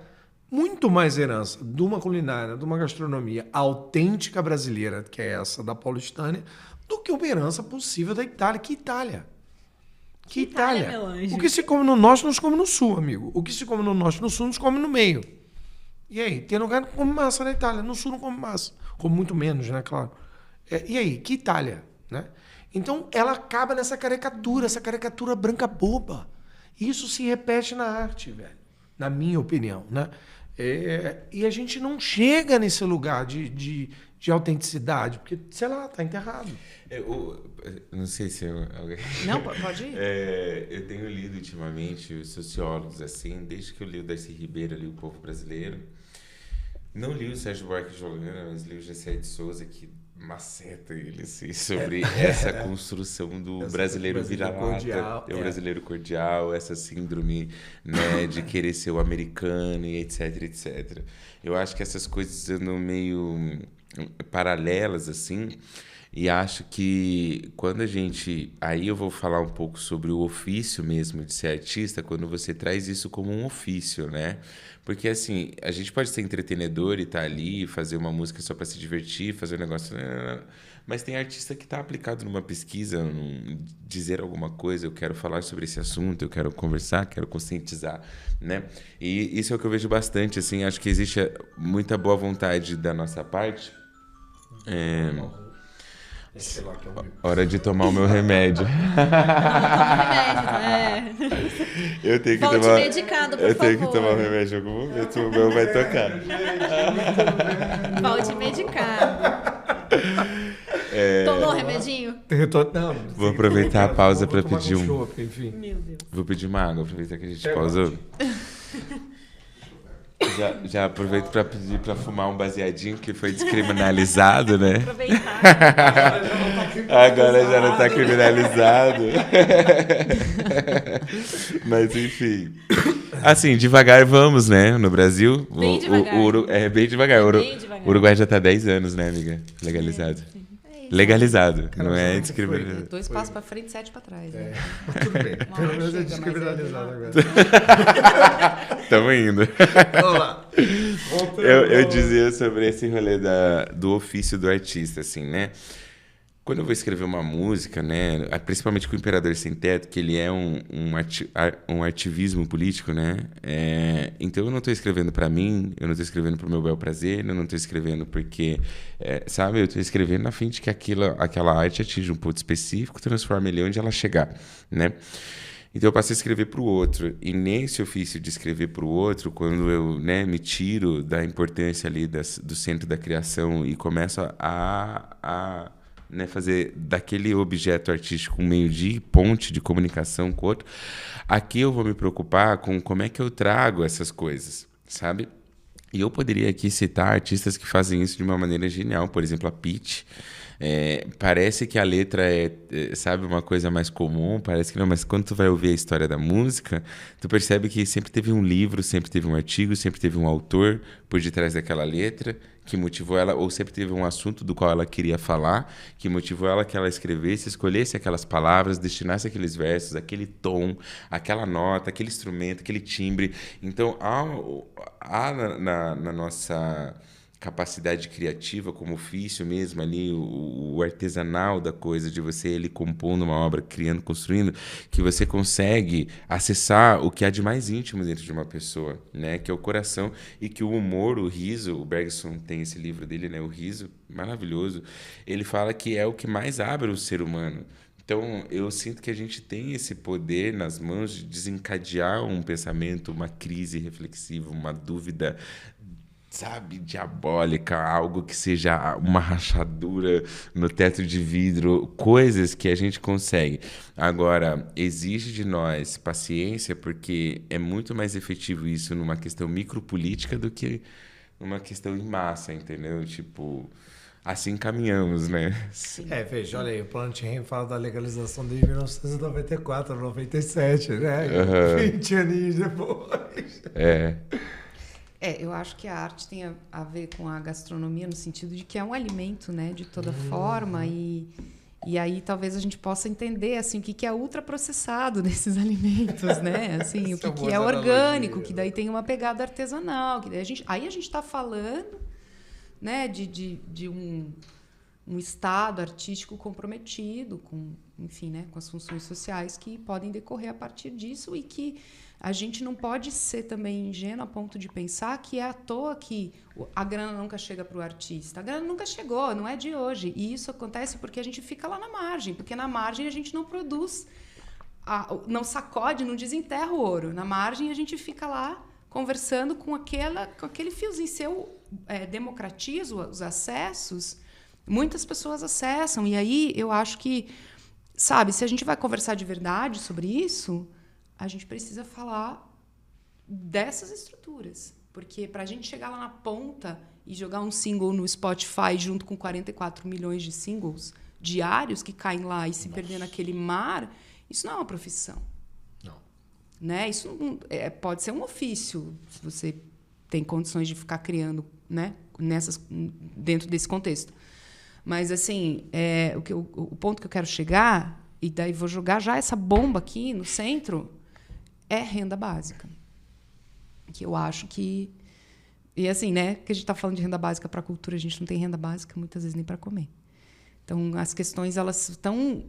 muito mais herança de uma culinária, de uma gastronomia autêntica brasileira, que é essa da paulistânia, do que uma herança possível da Itália. Que Itália? Que Itália? Meu anjo. O que se come no norte, nos come no sul, amigo. O que se come no norte e no sul, nos come no meio. E aí? Tem lugar que come massa na Itália. No sul não come massa. Come muito menos, né? Claro. E aí? Que Itália? Né? Então, ela acaba nessa caricatura, essa caricatura branca boba. Isso se repete na arte, velho. Na minha opinião, né? E a gente não chega nesse lugar de autenticidade, porque, sei lá, tá enterrado. Não sei se alguém... Não, pode ir. Eu tenho lido ultimamente os sociólogos, assim, desde que eu li o Darcy Ribeiro, li O Povo Brasileiro. Não li o Sérgio Buarque de Holanda, mas li o Gessé de Souza, que maceta ele, assim, sobre essa construção do brasileiro vira-lata, o brasileiro cordial, essa síndrome, né, de querer ser o americano e etc, etc. Eu acho que essas coisas andam meio paralelas, assim, e acho que quando a gente... Aí eu vou falar um pouco sobre o ofício mesmo de ser artista, quando você traz isso como um ofício, né? Porque, assim, a gente pode ser entretenedor e estar ali, fazer uma música só para se divertir, fazer um negócio... Mas tem artista que está aplicado numa pesquisa, dizer alguma coisa, eu quero falar sobre esse assunto, eu quero conversar, quero conscientizar, né? E isso é o que eu vejo bastante, assim, acho que existe muita boa vontade da nossa parte. Hora de tomar o meu remédio. Eu tenho que Volte tomar. medicado, por eu tenho favor. que tomar o remédio em algum momento, o meu vai tocar. Volte medicado. Tomou o remedinho? Não, Vou aproveitar a pausa para tomar pedir chopp, enfim. Meu Deus. Vou pedir uma água, aproveitar que a gente pausou. Já aproveito para pedir para fumar um baseadinho que foi descriminalizado, né? Aproveitar. Agora já não está criminalizado. Mas enfim. Assim, devagar vamos, né? No Brasil. Bem devagar. Bem devagar. Bem devagar. O Uruguai já está há 10 anos, né, amiga? Legalizado. Legalizado, não é descriminalizado. 2 passos para frente, 7 para trás. Né? Tudo bem. Uma Pelo hora menos é chega, mas descriminalizado é agora. Estamos indo. Vamos lá. Eu dizia sobre esse rolê do ofício do artista, assim, né? Quando eu vou escrever uma música, né, principalmente com o Imperador Sem Teto, que ele é um ativismo político, né? Então eu não estou escrevendo para mim, eu não estou escrevendo para o meu bel prazer, eu não estou escrevendo porque, sabe, eu estou escrevendo a fim de que aquela arte atinja um ponto específico, transforme ele onde ela chegar, né? Então eu passei a escrever para o outro, e nesse ofício de escrever para o outro, quando eu, né, me tiro da importância ali do centro da criação e começo a né, fazer daquele objeto artístico um meio de ponte de comunicação com o outro, aqui eu vou me preocupar com como é que eu trago essas coisas, sabe? E eu poderia aqui citar artistas que fazem isso de uma maneira genial, por exemplo, a Pitty, Parece que a letra sabe, uma coisa mais comum, parece que não, mas quando tu vai ouvir a história da música, tu percebe que sempre teve um livro, sempre teve um artigo, sempre teve um autor por detrás daquela letra, que motivou ela, ou sempre teve um assunto do qual ela queria falar, que motivou ela que ela escrevesse, escolhesse aquelas palavras, destinasse aqueles versos, aquele tom, aquela nota, aquele instrumento, aquele timbre. Então, há na nossa capacidade criativa, como ofício mesmo ali, o artesanal da coisa, de você ele compondo uma obra, criando, construindo, que você consegue acessar o que há de mais íntimo dentro de uma pessoa, né? Que é o coração, e que o humor, o riso, o Bergson tem esse livro dele, né? O Riso, maravilhoso, ele fala que é o que mais abre o ser humano. Então, eu sinto que a gente tem esse poder nas mãos de desencadear um pensamento, uma crise reflexiva, uma dúvida, sabe, diabólica, algo que seja uma rachadura no teto de vidro, coisas que a gente consegue. Agora, exige de nós paciência, porque é muito mais efetivo isso numa questão micropolítica do que numa questão em massa, entendeu? Tipo, assim caminhamos, né? Veja, olha aí, o Planet Ramp fala da legalização desde 1994, 97, né? 20 aninhos depois. Eu acho que a arte tem a ver com a gastronomia no sentido de que é um alimento, né, de toda forma, e aí talvez a gente possa entender assim o que é ultraprocessado nesses alimentos, né? Assim, o que é orgânico, que daí tem uma pegada artesanal, que daí a gente está falando, né, de um estado artístico comprometido com, enfim, né, com as funções sociais que podem decorrer a partir disso, e que a gente não pode ser também ingênuo a ponto de pensar que é à toa que a grana nunca chega para o artista. A grana nunca chegou, não é de hoje. E isso acontece porque a gente fica lá na margem, porque na margem a gente não produz, não sacode, não desenterra o ouro. Na margem a gente fica lá conversando com aquele fiozinho. Se eu democratizo os acessos, muitas pessoas acessam. E aí eu acho que, sabe, se a gente vai conversar de verdade sobre isso, a gente precisa falar dessas estruturas. Porque para a gente chegar lá na ponta e jogar um single no Spotify junto com 44 milhões de singles diários que caem lá e se perder naquele mar, isso não é uma profissão. Não. Né? Isso pode ser um ofício, se você tem condições de ficar criando, né, dentro desse contexto. Mas, assim, o ponto que eu quero chegar, e daí vou jogar já essa bomba aqui no centro, é renda básica. Que eu acho que... E assim, né? Que a gente está falando de renda básica para a cultura, a gente não tem renda básica muitas vezes nem para comer. Então, as questões elas estão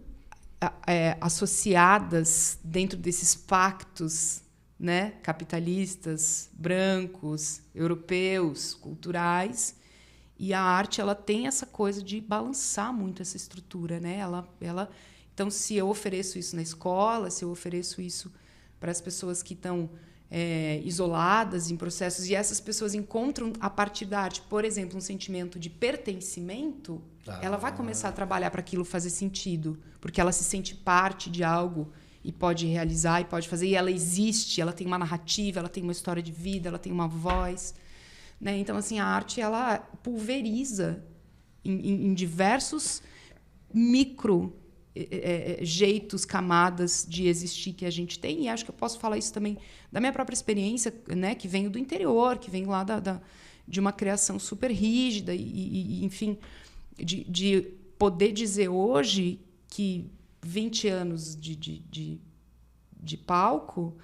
associadas dentro desses pactos, né, capitalistas, brancos, europeus, culturais. E a arte ela tem essa coisa de balançar muito essa estrutura, né? Então, se eu ofereço isso na escola, se eu ofereço isso para as pessoas que estão isoladas em processos, e essas pessoas encontram, a partir da arte, por exemplo, um sentimento de pertencimento, ela vai começar a trabalhar para aquilo fazer sentido, porque ela se sente parte de algo e pode realizar, e pode fazer, e ela existe, ela tem uma narrativa, ela tem uma história de vida, ela tem uma voz, né? Então, assim, a arte ela pulveriza em diversos micro jeitos, camadas de existir que a gente tem, e acho que eu posso falar isso também da minha própria experiência, né, que venho do interior, que venho lá de uma criação super rígida e enfim, de poder dizer hoje que 20 anos de palco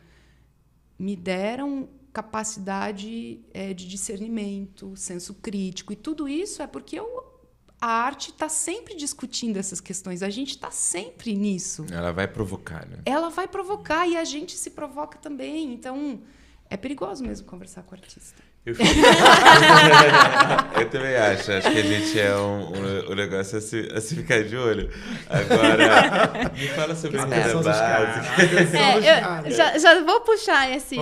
me deram capacidade de discernimento, senso crítico, e tudo isso é porque a arte está sempre discutindo essas questões. A gente está sempre nisso. Ela vai provocar, né? Ela vai provocar e a gente se provoca também. Então, é perigoso mesmo conversar com o artista. Eu também acho. Acho que a gente é um negócio a se ficar de olho. Agora, me fala sobre a renda básica. Já vou puxar esse...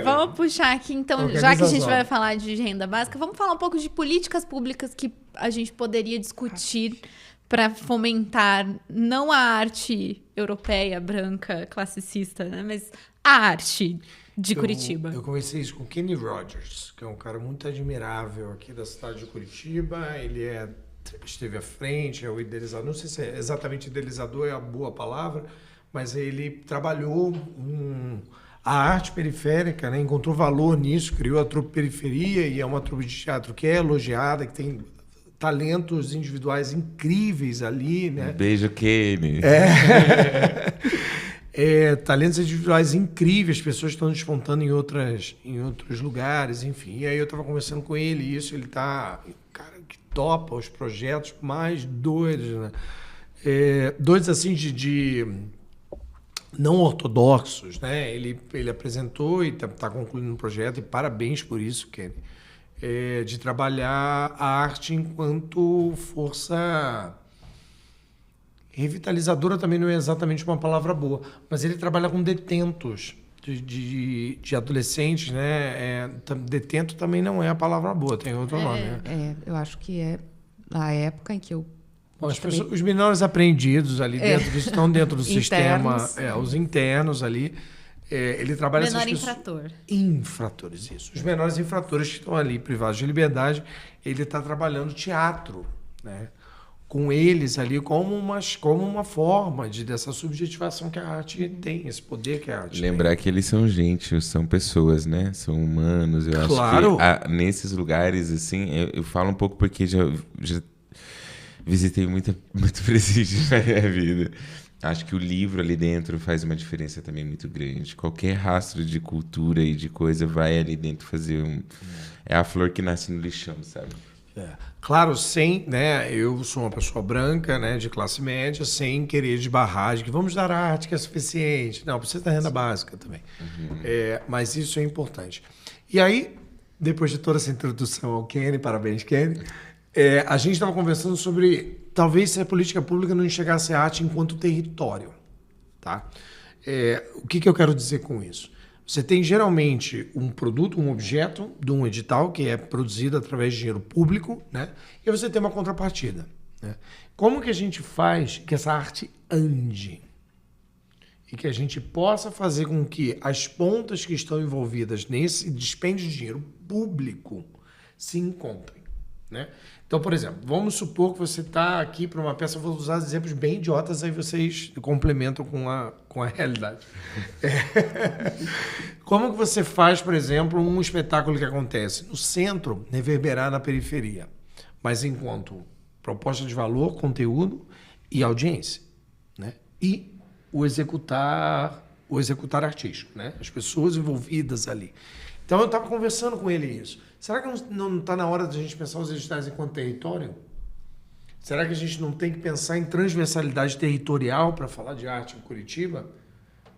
Vamos puxar aqui, então, já que a gente vai falar de renda básica, vamos falar um pouco de políticas públicas que a gente poderia discutir para fomentar não a arte europeia, branca, classicista, né, mas a arte de Curitiba. Eu conversei isso com o Kenny Rogers, que é um cara muito admirável aqui da cidade de Curitiba. Ele é esteve à frente, é o idealizador, não sei se é exatamente idealizador é a boa palavra, mas ele trabalhou a arte periférica, né? Encontrou valor nisso, criou a trupe Periferia, e é uma trupe de teatro que é elogiada, que tem talentos individuais incríveis ali, né? Um beijo, Kenny. Talentos individuais incríveis, pessoas estão despontando em outros lugares, enfim. E aí eu estava conversando com ele, e isso ele tá, cara, que topa os projetos mais doidos, né? Doidos assim de não ortodoxos, né? Ele apresentou e está concluindo um projeto, e parabéns por isso, Kenny, de trabalhar a arte enquanto força revitalizadora. Também não é exatamente uma palavra boa, mas ele trabalha com detentos de adolescentes, né? Detento também não é a palavra boa, tem outro nome, né? Eu acho que é a época em que eu... Bom, os menores apreendidos ali dentro, que estão dentro do sistema, os internos ali, ele trabalha... Menor infrator. Infratores, isso. Os menores infratores que estão ali privados de liberdade, ele está trabalhando teatro, né? Com eles ali como uma forma dessa subjetivação que a arte tem, esse poder que a arte Lembrar tem. que eles são gente, são pessoas, né? São humanos. Eu Claro. acho que nesses lugares, assim, eu falo um pouco porque já visitei muito presídio na minha vida. Acho que o livro ali dentro faz uma diferença também muito grande. Qualquer rastro de cultura e de coisa vai ali dentro fazer É a flor que nasce no lixão, sabe? Claro, né? Eu sou uma pessoa branca, né, de classe média, sem querer desbarrar de que vamos dar arte que é suficiente. Não, precisa da renda básica também. Mas isso é importante. E aí, depois de toda essa introdução ao Kenny, parabéns, Kenny, a gente estava conversando sobre talvez se a política pública não enxergasse a arte enquanto território. Tá? O que eu quero dizer com isso? Você tem geralmente um produto, um objeto de um edital que é produzido através de dinheiro público, né? E você tem uma contrapartida, né? Como que a gente faz que essa arte ande? E que a gente possa fazer com que as pontas que estão envolvidas nesse dispêndio de dinheiro público se encontrem, né? Então, por exemplo, vamos supor que você está aqui para uma peça, eu vou usar exemplos bem idiotas, aí vocês complementam com a realidade. Como que você faz, por exemplo, um espetáculo que acontece no centro, reverberar na periferia, mas enquanto proposta de valor, conteúdo e audiência, né? E o executar artístico, né? As pessoas envolvidas ali. Então, eu estava conversando com ele isso. Será que não está na hora de a gente pensar os editais enquanto território? Será que a gente não tem que pensar em transversalidade territorial para falar de arte em Curitiba?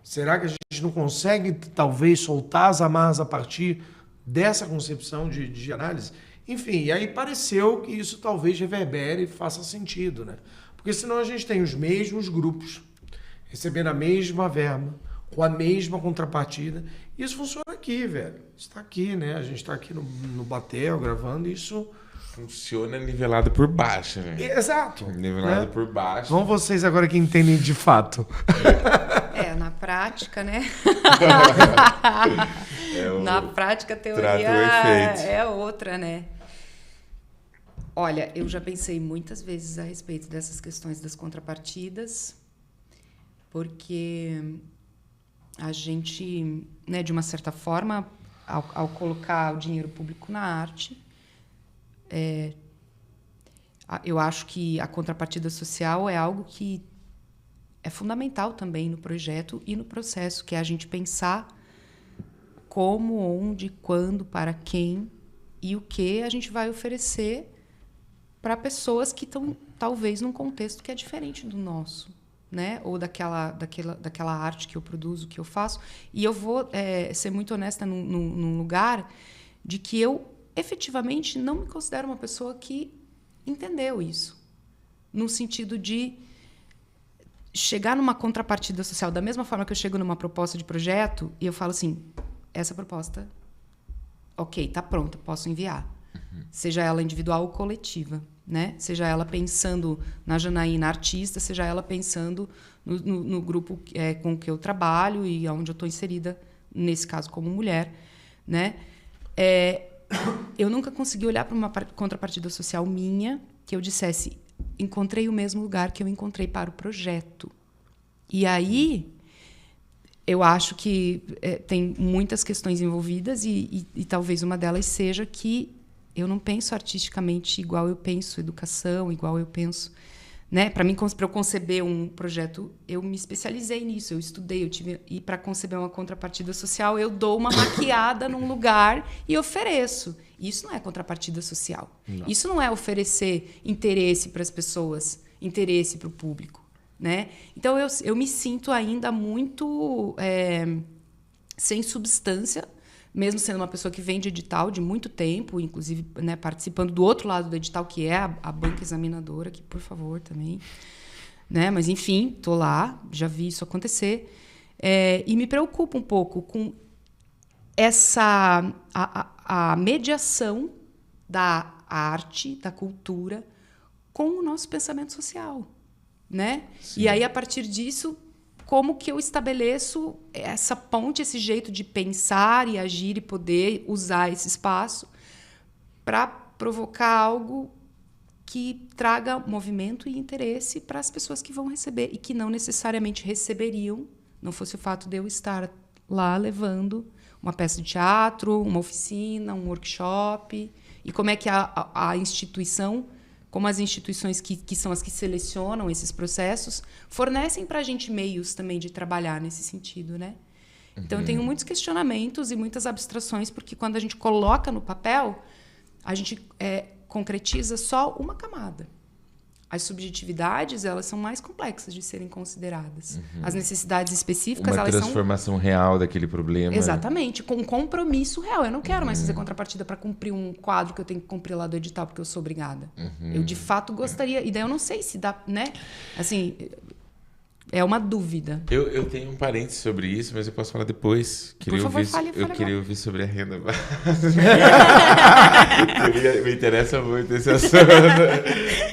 Será que a gente não consegue, talvez, soltar as amarras a partir dessa concepção de análise? Enfim, e aí pareceu que isso talvez reverbere e faça sentido, né? Porque senão a gente tem os mesmos grupos recebendo a mesma verba, com a mesma contrapartida. Isso funciona aqui, velho. Está aqui, né? A gente está aqui no Batel gravando, isso... Funciona nivelado por baixo, né? Exato. Nivelado, né? por baixo. Vão vocês agora que entendem de fato. Na prática, né? o Na prática, a teoria trato o efeito. é outra, né? Olha, eu já pensei muitas vezes a respeito dessas questões das contrapartidas, porque a gente, né, de uma certa forma, ao colocar o dinheiro público na arte, eu acho que a contrapartida social é algo que é fundamental também no projeto e no processo, que é a gente pensar como, onde, quando, para quem e o que a gente vai oferecer para pessoas que estão, talvez, num contexto que é diferente do nosso, né? Ou daquela arte que eu produzo, que eu faço. E eu vou ser muito honesta num lugar de que eu, efetivamente, não me considero uma pessoa que entendeu isso. No sentido de chegar numa contrapartida social, da mesma forma que eu chego numa proposta de projeto e eu falo assim, essa proposta, ok, está pronta, posso enviar. Seja ela individual ou coletiva, né? Seja ela pensando na Janaína artista, seja ela pensando no grupo com que eu trabalho e onde eu estou inserida, nesse caso como mulher, né? Eu nunca consegui olhar para uma contrapartida social minha que eu dissesse, encontrei o mesmo lugar que eu encontrei para o projeto. E aí, eu acho que tem muitas questões envolvidas e talvez uma delas seja que eu não penso artisticamente igual eu penso educação, igual eu penso... Né? Para eu conceber um projeto, eu me especializei nisso, eu estudei, e para conceber uma contrapartida social, eu dou uma maquiada num lugar e ofereço. Isso não é contrapartida social. Não. Isso não é oferecer interesse para as pessoas, interesse para o público. Né? Então, eu me sinto ainda muito sem substância, mesmo sendo uma pessoa que vem de edital de muito tempo, inclusive, né, participando do outro lado do edital, que é a banca examinadora, que, por favor, também. Né? Mas, enfim, estou lá, já vi isso acontecer. E me preocupa um pouco com a mediação da arte, da cultura, com o nosso pensamento social. Né? E aí, a partir disso... Como que eu estabeleço essa ponte, esse jeito de pensar e agir e poder usar esse espaço para provocar algo que traga movimento e interesse para as pessoas que vão receber e que não necessariamente receberiam, não fosse o fato de eu estar lá levando uma peça de teatro, uma oficina, um workshop. E como é que a instituição... como as instituições que são as que selecionam esses processos, fornecem para a gente meios também de trabalhar nesse sentido, né? Então, eu tenho muitos questionamentos e muitas abstrações, porque quando a gente coloca no papel, a gente concretiza só uma camada. As subjetividades, elas são mais complexas de serem consideradas. As necessidades específicas, elas são... Uma transformação real daquele problema. Exatamente, com um compromisso real. Eu não quero mais fazer contrapartida para cumprir um quadro que eu tenho que cumprir lá do edital, porque eu sou obrigada. Eu, de fato, gostaria... E daí eu não sei se dá, né? Assim, é uma dúvida. Eu tenho um parênteses sobre isso, mas eu posso falar depois. Por favor, fale eu queria agora. ouvir sobre a renda básica. Me interessa muito esse assunto.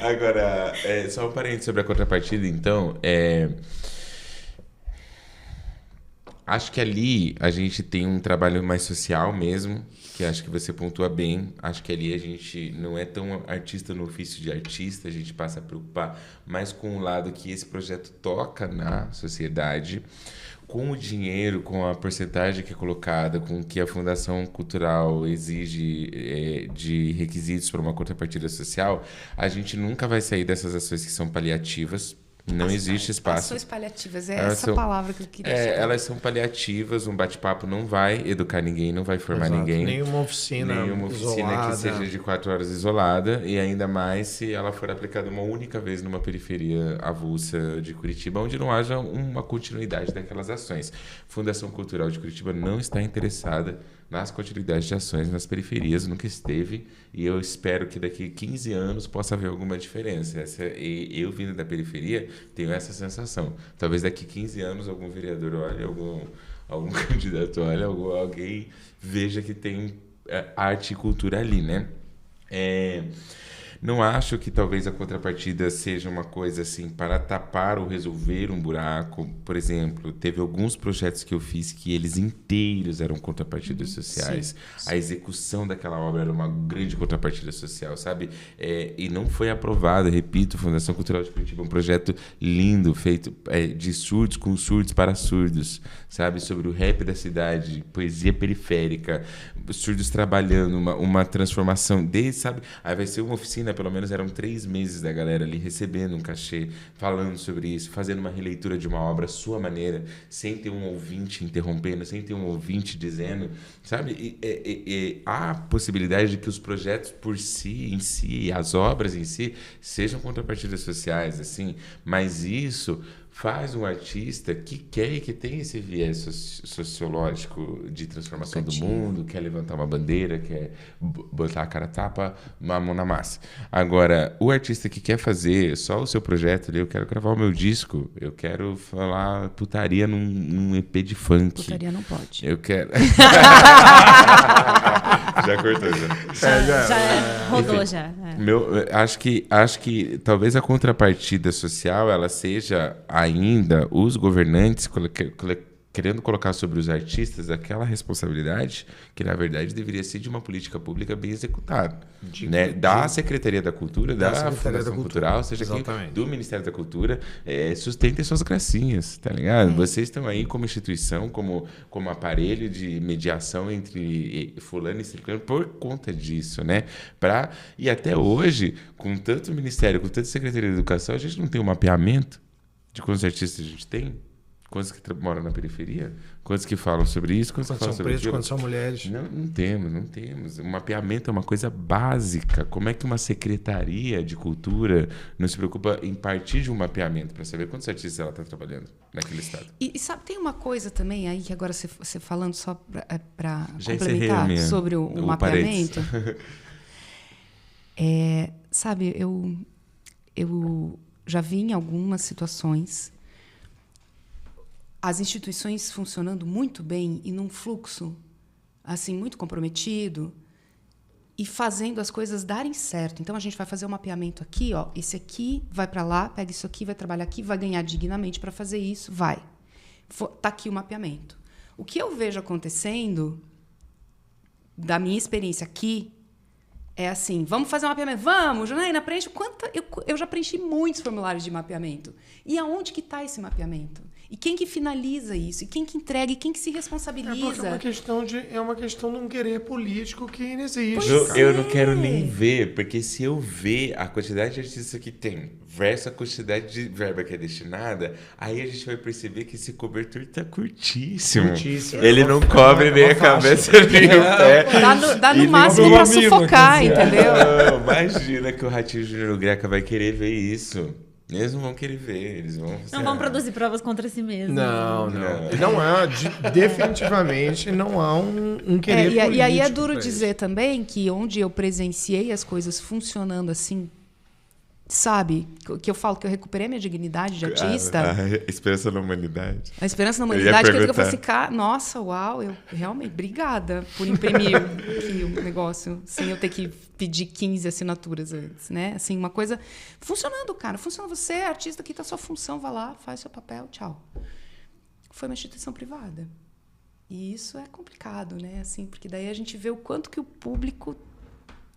Agora, só um parênteses sobre a contrapartida, então. Acho que ali a gente tem um trabalho mais social mesmo, que acho que você pontua bem. Acho que ali a gente não é tão artista no ofício de artista, a gente passa a preocupar mais com o lado que esse projeto toca na sociedade, com o dinheiro, com a porcentagem que é colocada, com o que a Fundação Cultural exige de requisitos para uma contrapartida social. A gente nunca vai sair dessas ações que são paliativas. Não existe espaço. Ações paliativas, essa palavra que eu queria chamar. Elas são paliativas, um bate-papo não vai educar ninguém, não vai formar ninguém. Nenhuma oficina isolada. Que seja de 4 horas isolada, e ainda mais se ela for aplicada uma única vez numa periferia avulsa de Curitiba, onde não haja uma continuidade daquelas ações. Fundação Cultural de Curitiba não está interessada nas continuidades de ações nas periferias, nunca esteve, e eu espero que daqui a 15 anos possa haver alguma diferença. Eu, vindo da periferia, tenho essa sensação. Talvez daqui a 15 anos algum vereador olhe, algum candidato olhe, alguém veja que tem arte e cultura ali, né? Não acho que talvez a contrapartida seja uma coisa assim para tapar ou resolver um buraco. Por exemplo, teve alguns projetos que eu fiz que eles inteiros eram contrapartidas sociais. Sim. A execução daquela obra era uma grande contrapartida social, sabe? E não foi aprovado, repito, Fundação Cultural de Curitiba, um projeto lindo, feito de surdos com surdos para surdos, sabe? Sobre o rap da cidade, poesia periférica, surdos trabalhando, uma transformação sabe? Aí vai ser uma oficina, pelo menos eram 3 meses da galera ali recebendo um cachê, falando sobre isso, fazendo uma releitura de uma obra à sua maneira, sem ter um ouvinte interrompendo, sem ter um ouvinte dizendo, sabe? Há a possibilidade de que os projetos por si, em si, as obras em si, sejam contrapartidas sociais, assim, mas isso faz um artista que quer e que tem esse viés sociológico de transformação do mundo, quer levantar uma bandeira, quer botar a cara a tapa, uma mão na massa. Agora, o artista que quer fazer só o seu projeto ali, eu quero gravar o meu disco, eu quero falar putaria num EP de funk. Putaria não pode. Eu quero... Já cortou, já rodou, enfim, já. Acho que talvez a contrapartida social ela seja ainda os governantes querendo colocar sobre os artistas aquela responsabilidade que, na verdade, deveria ser de uma política pública bem executada. Né? Da Secretaria da Cultura, da Fundação Cultural, seja quem, do Ministério da Cultura, sustentem suas gracinhas, tá ligado? Vocês estão aí como instituição, como aparelho de mediação entre fulano e ciclano por conta disso, né? E até hoje, com tanto Ministério, com tanta Secretaria da Educação, a gente não tem um mapeamento de quantos artistas a gente tem? Quantos que moram na periferia? Quantos que falam sobre isso? Quantos que falam sobre pretos, quantos são mulheres? Não temos. O mapeamento é uma coisa básica. Como é que uma secretaria de cultura não se preocupa em partir de um mapeamento para saber quantos artistas ela está trabalhando naquele estado? E sabe, tem uma coisa também aí que agora você falando só para complementar sobre o mapeamento. Sabe, eu já vi em algumas situações as instituições funcionando muito bem e num fluxo assim muito comprometido e fazendo as coisas darem certo. Então a gente vai fazer o mapeamento aqui, ó, esse aqui vai para lá, pega isso aqui, vai trabalhar aqui, vai ganhar dignamente para fazer isso, vai. Tá aqui o mapeamento. O que eu vejo acontecendo da minha experiência aqui é assim, vamos fazer um mapeamento? Vamos, Janaína, preenche. Eu já preenchi muitos formulários de mapeamento. E aonde que está esse mapeamento? E quem que finaliza isso? E quem que entrega? E quem que se responsabiliza? É uma questão de um querer político que inexiste. Eu não quero nem ver, porque se eu ver a quantidade de artistas que tem versus a quantidade de verba que é destinada, aí a gente vai perceber que esse cobertor está curtíssimo. Ele não cobre nem a cabeça nem o pé. Dá no máximo para sufocar, entendeu? Não, imagina que o Ratinho Júnior Greca vai querer ver isso. Eles não vão querer ver, eles vão... Não vão produzir provas contra si mesmo. Não há, definitivamente não há um querer político. E aí é duro dizer também que onde eu presenciei as coisas funcionando assim, sabe? Que eu falo que eu recuperei minha dignidade de artista. A esperança na humanidade. A esperança na humanidade, que eu fosse ficar... Nossa, uau, eu realmente... Obrigada por imprimir aqui o negócio, sem eu ter que pedir 15 assinaturas antes, né? Assim, uma coisa... Funcionando, cara. Funciona. Você é artista, aqui tá a sua função, vai lá, faz seu papel, tchau. Foi uma instituição privada. E isso é complicado, né? Assim, porque daí a gente vê o quanto que o público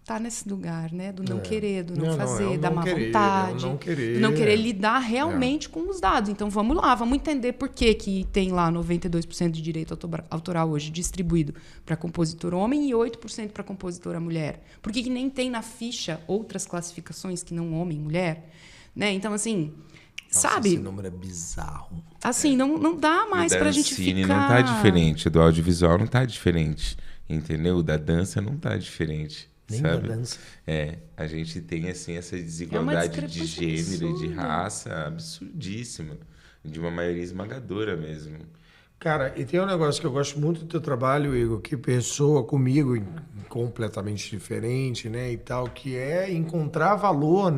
tá nesse lugar, né? Do não querer, do não fazer, da má vontade. Do não querer lidar realmente com os dados. Então, vamos lá, vamos entender por que tem lá 92% de direito autoral hoje distribuído para compositor homem e 8% para compositora mulher. Por que nem tem na ficha outras classificações que não homem e mulher? Né? Então, assim... Nossa, sabe? Esse número é bizarro. Assim, não dá mais pra gente ficar... O da não tá diferente, do audiovisual não tá diferente, entendeu? O da dança não tá diferente. Nem sabe? da dança. A gente tem assim essa desigualdade de gênero e de raça absurdíssima, de uma maioria esmagadora mesmo. Cara, e tem um negócio que eu gosto muito do teu trabalho, Igor, que pessoa comigo completamente diferente, né, e tal, que é encontrar valor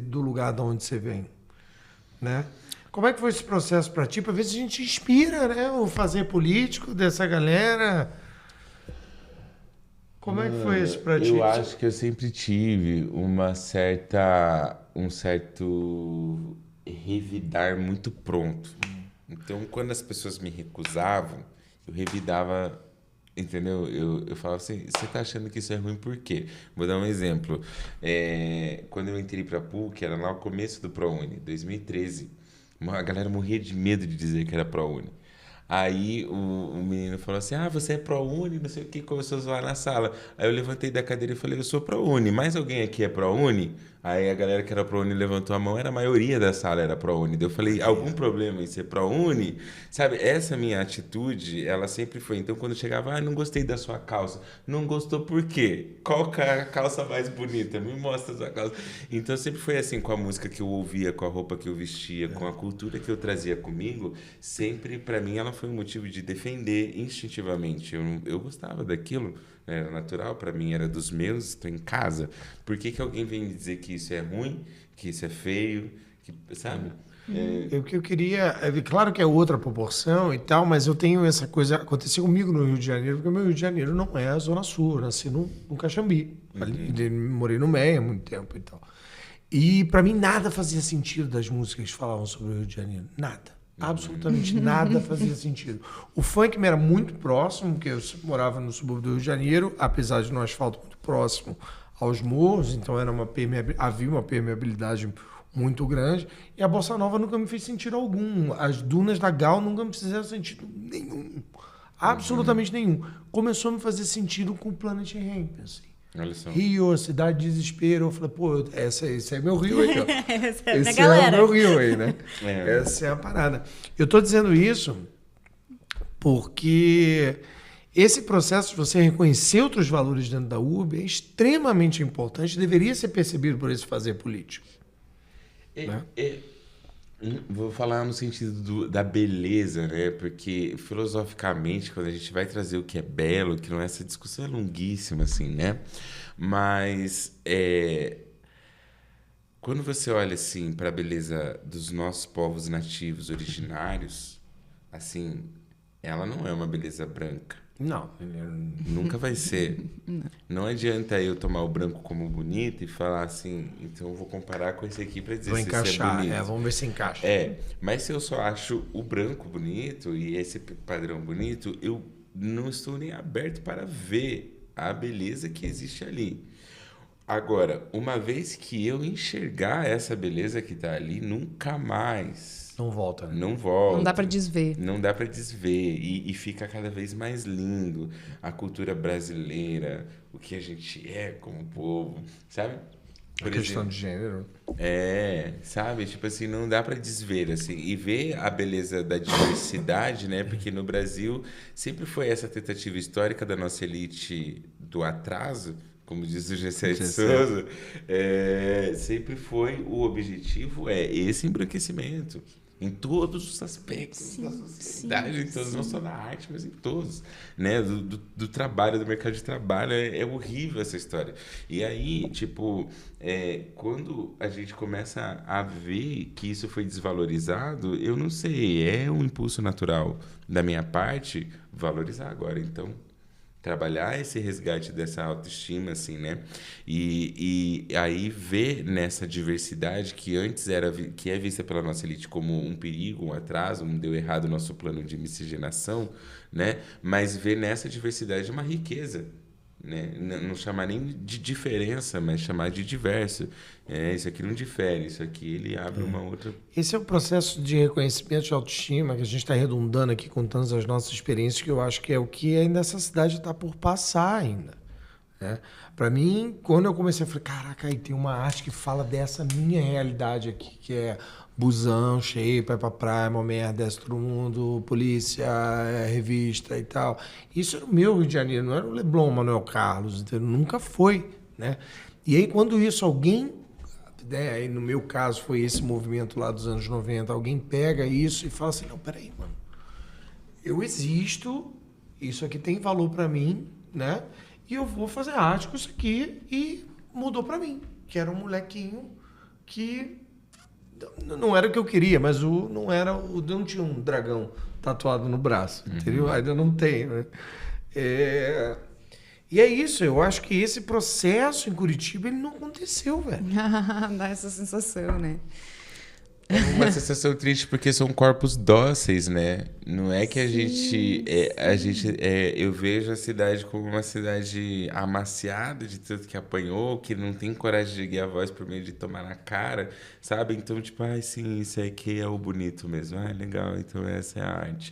do lugar de onde você vem, né? Como é que foi esse processo para ti? Para ver se a gente inspira, né, o fazer político dessa galera. Como é que foi isso pra ti? Eu acho que eu sempre tive um certo revidar muito pronto. Então, quando as pessoas me recusavam, eu revidava, entendeu? Eu falava assim, você tá achando que isso é ruim por quê? Vou dar um exemplo. Quando eu entrei pra PUC, era lá o começo do ProUni, 2013. A galera morria de medo de dizer que era ProUni. Aí o menino falou assim, você é ProUni, não sei o que, começou a zoar na sala. Aí eu levantei da cadeira e falei, eu sou ProUni, mais alguém aqui é ProUni? Aí a galera que era ProUni levantou a mão, a maioria da sala era ProUni. Eu falei, algum problema em ser ProUni? Sabe, essa minha atitude, ela sempre foi. Então, quando chegava, não gostei da sua calça. Não gostou por quê? Qual que é a calça mais bonita? Me mostra a sua calça. Então, sempre foi assim, com a música que eu ouvia, com a roupa que eu vestia, com a cultura que eu trazia comigo. Sempre, pra mim, ela foi um motivo de defender instintivamente. Eu gostava daquilo. Era natural, para mim era dos meus, estou em casa. Por que alguém vem me dizer que isso é ruim, que isso é feio, sabe? O que eu queria... claro que é outra proporção e tal, mas eu tenho essa coisa... Aconteceu comigo no Rio de Janeiro, porque o meu Rio de Janeiro não é a Zona Sul. Eu nasci no Caxambi. Morei no Meia há muito tempo e tal. E para mim nada fazia sentido das músicas que falavam sobre o Rio de Janeiro. Nada. Absolutamente nada fazia sentido. O funk me era muito próximo, porque eu morava no subúrbio do Rio de Janeiro, apesar de um asfalto muito próximo aos morros, então havia uma permeabilidade muito grande. E a bossa nova nunca me fez sentido algum. As dunas da Gal nunca me fizeram sentido nenhum. Absolutamente nenhum. Começou a me fazer sentido com o Planet Hemp, assim. Olha só. Rio, Cidade de Desespero. Eu falei, pô, esse é meu Rio aí, ó. Essa é a minha Esse é o galera. meu Rio aí, né? É. Essa é a parada. Eu tô dizendo isso porque esse processo de você reconhecer outros valores dentro da URB é extremamente importante, deveria ser percebido por esse fazer político. Né? Vou falar no sentido da beleza, né? Porque filosoficamente, quando a gente vai trazer o que é belo, que não é essa discussão é longuíssima, assim, né? Mas quando você olha assim para a beleza dos nossos povos nativos originários, assim, ela não é uma beleza branca. Não. Nunca vai ser. Não adianta eu tomar o branco como bonito e falar assim, então eu vou comparar com esse aqui para dizer Vou se encaixar, isso é bonito. vamos ver se encaixa. Mas se eu só acho o branco bonito e esse padrão bonito, eu não estou nem aberto para ver a beleza que existe ali. Agora, uma vez que eu enxergar essa beleza que está ali, nunca mais... Não volta, né? Não volta. Não dá para desver. Não dá para desver. E fica cada vez mais lindo a cultura brasileira, o que a gente é como povo, sabe? A questão de gênero. Sabe? Tipo assim, não dá para desver, assim. E ver a beleza da diversidade, né? Porque no Brasil sempre foi essa tentativa histórica da nossa elite do atraso, como diz o G7 de Souza, sempre foi o objetivo, esse embranquecimento. Em todos os aspectos da sociedade, não só na arte, mas em todos. Né? Do trabalho, do mercado de trabalho, é horrível essa história. E aí, tipo, quando a gente começa a ver que isso foi desvalorizado, eu não sei, é um impulso natural da minha parte valorizar agora, então... trabalhar esse resgate dessa autoestima, assim, né? E aí ver nessa diversidade que antes que é vista pela nossa elite como um perigo, um atraso, deu errado o nosso plano de miscigenação, né? Mas ver nessa diversidade uma riqueza, né? Não chamar nem de diferença, mas chamar de diverso. Isso aqui não difere, isso aqui ele abre uma outra... Esse é o processo de reconhecimento de autoestima que a gente está redundando aqui, contando as nossas experiências, que eu acho que é o que ainda essa cidade está por passar ainda. Né? Para mim, quando eu comecei, eu falei, caraca, aí tem uma arte que fala dessa minha realidade aqui, que é busão, cheio, vai pra praia, uma merda, desce todo mundo, polícia, revista e tal. Isso era o meu Rio de Janeiro, não era o Leblon, Manuel Carlos, entendeu? Nunca foi, né? E aí, quando isso, alguém... aí no meu caso foi esse movimento lá dos anos 90, alguém pega isso e fala assim, não, peraí, mano, eu existo, isso aqui tem valor pra mim, né? E eu vou fazer arte com isso aqui, e mudou pra mim, que era um molequinho que não era o que eu queria, mas não tinha um dragão tatuado no braço, entendeu? Ainda não tem, né? E é isso, eu acho que esse processo em Curitiba, ele não aconteceu, velho. Dá essa sensação, né? É uma sensação triste porque são corpos dóceis, né? Não é que eu vejo a cidade como uma cidade amaciada de tanto que apanhou, que não tem coragem de erguer a voz por meio de tomar na cara, sabe? Então, tipo, sim, isso aqui é o bonito mesmo. Legal, então essa é a arte.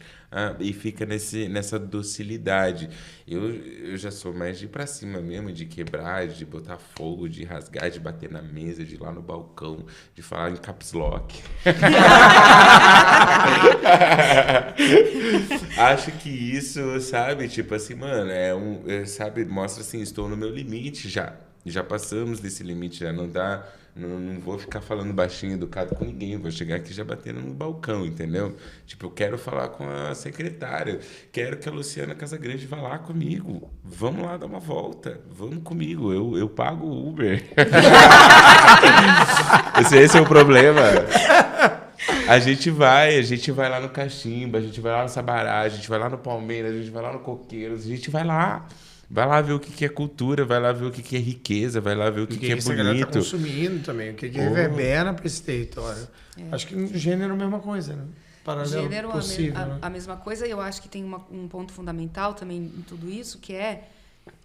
E fica nessa docilidade. Eu já sou mais de ir pra cima mesmo, de quebrar, de botar fogo, de rasgar, de bater na mesa, de ir lá no balcão, de falar em caps lock. Acho que isso, sabe, tipo assim, mano, sabe, mostra assim, estou no meu limite já passamos desse limite, já não dá, não vou ficar falando baixinho, educado com ninguém, vou chegar aqui já batendo no balcão, entendeu? Tipo, eu quero falar com a secretária, quero que a Luciana Casagrande vá lá comigo, vamos lá dar uma volta, vamos comigo, eu pago o Uber. Esse é o problema. A gente vai lá no Cachimba, a gente vai lá no Sabará, a gente vai lá no Palmeiras, a gente vai lá no Coqueiros, a gente vai lá ver o que é cultura, vai lá ver o que é riqueza, vai lá ver o que é bonito. O que a galera tá consumindo também, o que reverbera para esse território. Acho que no gênero é a mesma coisa, né? paralelo Gênero, possível, né? a mesma coisa. Eu acho que tem um ponto fundamental também em tudo isso, que é,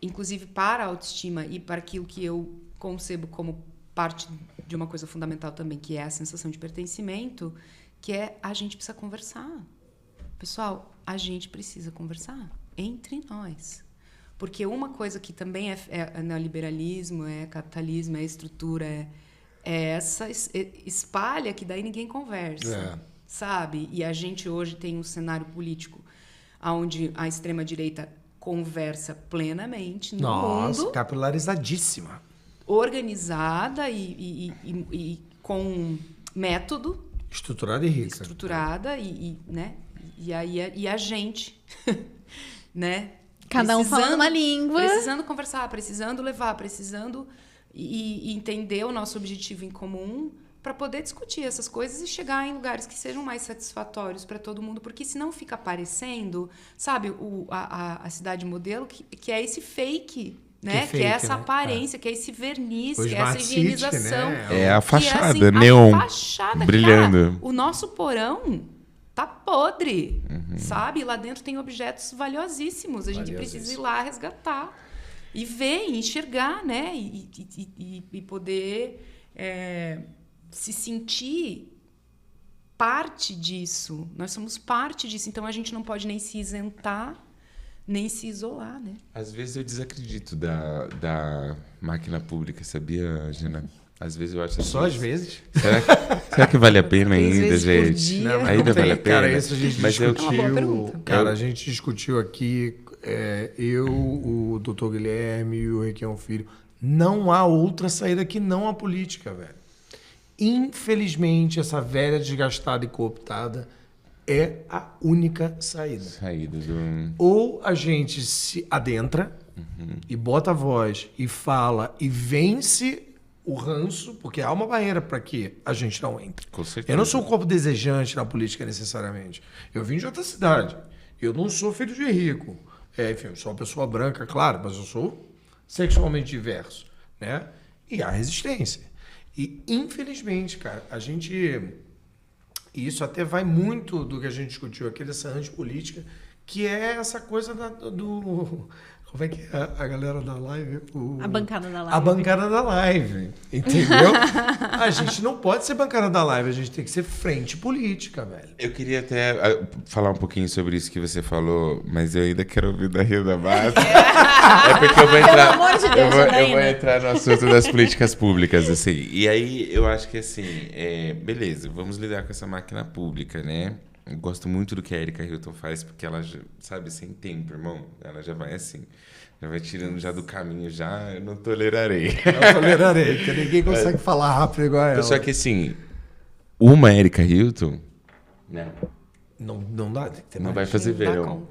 inclusive para a autoestima e para aquilo que eu concebo como parte de uma coisa fundamental também, que é a sensação de pertencimento, que é a gente precisa conversar. Pessoal, a gente precisa conversar entre nós. Porque uma coisa que também é neoliberalismo, é capitalismo, é estrutura, é essa espalha que daí ninguém conversa, sabe? E a gente hoje tem um cenário político onde a extrema-direita conversa plenamente no mundo. Capilarizadíssima. Organizada e com método. Estruturada e rica. Estruturada né? E a gente, né? Cada um falando uma língua. Precisando conversar, precisando levar, precisando e entender o nosso objetivo em comum para poder discutir essas coisas e chegar em lugares que sejam mais satisfatórios para todo mundo, porque senão fica aparecendo, sabe, a cidade modelo, que é esse fake, né? Que é essa aparência, que é esse verniz, que é essa higienização. Né? É a fachada, que é, assim, neon, a fachada, brilhando. Cara, o nosso porão tá podre, sabe? Lá dentro tem objetos valiosíssimos. A gente precisa ir lá resgatar e ver, e enxergar, né? E poder se sentir parte disso. Nós somos parte disso. Então, a gente não pode nem se isentar, nem se isolar, né? Às vezes eu desacredito da máquina pública, sabia, Gina? Às vezes eu acho assim. Só às vezes? Será que vale a pena ainda, gente? Não, ainda vale a pena? Cara, isso a gente discutiu. Cara, a gente discutiu aqui, eu, o Dr. Guilherme e o Requião Filho. Não há outra saída que não a política, velho. Infelizmente, essa velha desgastada e cooptada é a única saída. Ou a gente se adentra e bota a voz e fala e vence o ranço, porque há uma barreira para que a gente não entre. Com certeza. Eu não sou um corpo desejante na política necessariamente. Eu vim de outra cidade. Eu não sou filho de rico. Enfim, eu sou uma pessoa branca, claro, mas eu sou sexualmente diverso, né? E há resistência. E, infelizmente, cara, a gente... E isso até vai muito do que a gente discutiu aqui, dessa antipolítica, que é essa coisa do... Como é que é a galera da live? A bancada da live. A bancada da live, entendeu? A gente não pode ser bancada da live, a gente tem que ser frente política, velho. Eu queria até falar um pouquinho sobre isso que você falou, mas eu ainda quero ouvir da Rio da Mata. É porque eu vou entrar... Pelo amor de Deus, eu vou entrar no assunto das políticas públicas, assim. E aí, eu acho que, assim, beleza, vamos lidar com essa máquina pública, né? Eu gosto muito do que a Erika Hilton faz, porque ela, sabe, sem tempo, irmão. Ela já vai assim, já vai tirando já do caminho, já eu não tolerarei. Não tolerarei, porque ninguém consegue falar rápido igual ela. Só que assim, uma Erika Hilton, né? Não dá. Não vai fazer verão.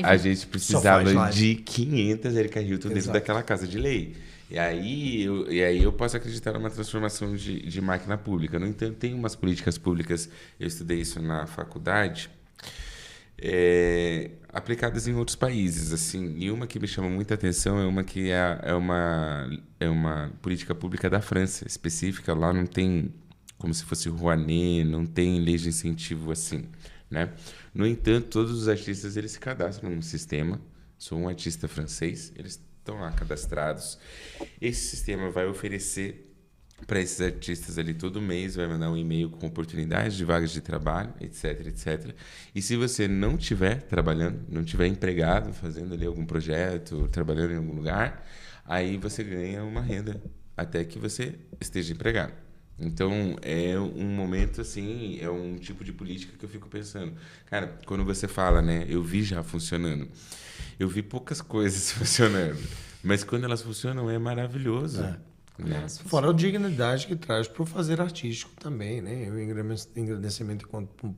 A gente precisava de 500 Erika Hilton dentro daquela casa de lei. E aí eu posso acreditar numa transformação de máquina pública. No entanto, tem umas políticas públicas, eu estudei isso na faculdade, aplicadas em outros países, assim. E uma que me chama muita atenção é uma que é uma política pública da França, específica. Lá não tem como se fosse Rouanet, não tem leis de incentivo assim, né? No entanto, todos os artistas eles se cadastram num sistema. Sou um artista francês, eles estão lá cadastrados. Esse sistema vai oferecer para esses artistas ali todo mês, vai mandar um e-mail com oportunidades de vagas de trabalho, etc, etc. E se você não estiver trabalhando, não estiver empregado, fazendo ali algum projeto, trabalhando em algum lugar, aí você ganha uma renda até que você esteja empregado. Então, é um momento, assim, é um tipo de política que eu fico pensando. Cara, quando você fala, né, eu vi já funcionando. Eu vi poucas coisas funcionando, mas quando elas funcionam é maravilhoso. Né? Fora a dignidade que traz para o fazer artístico também, né? O engrandecimento enquanto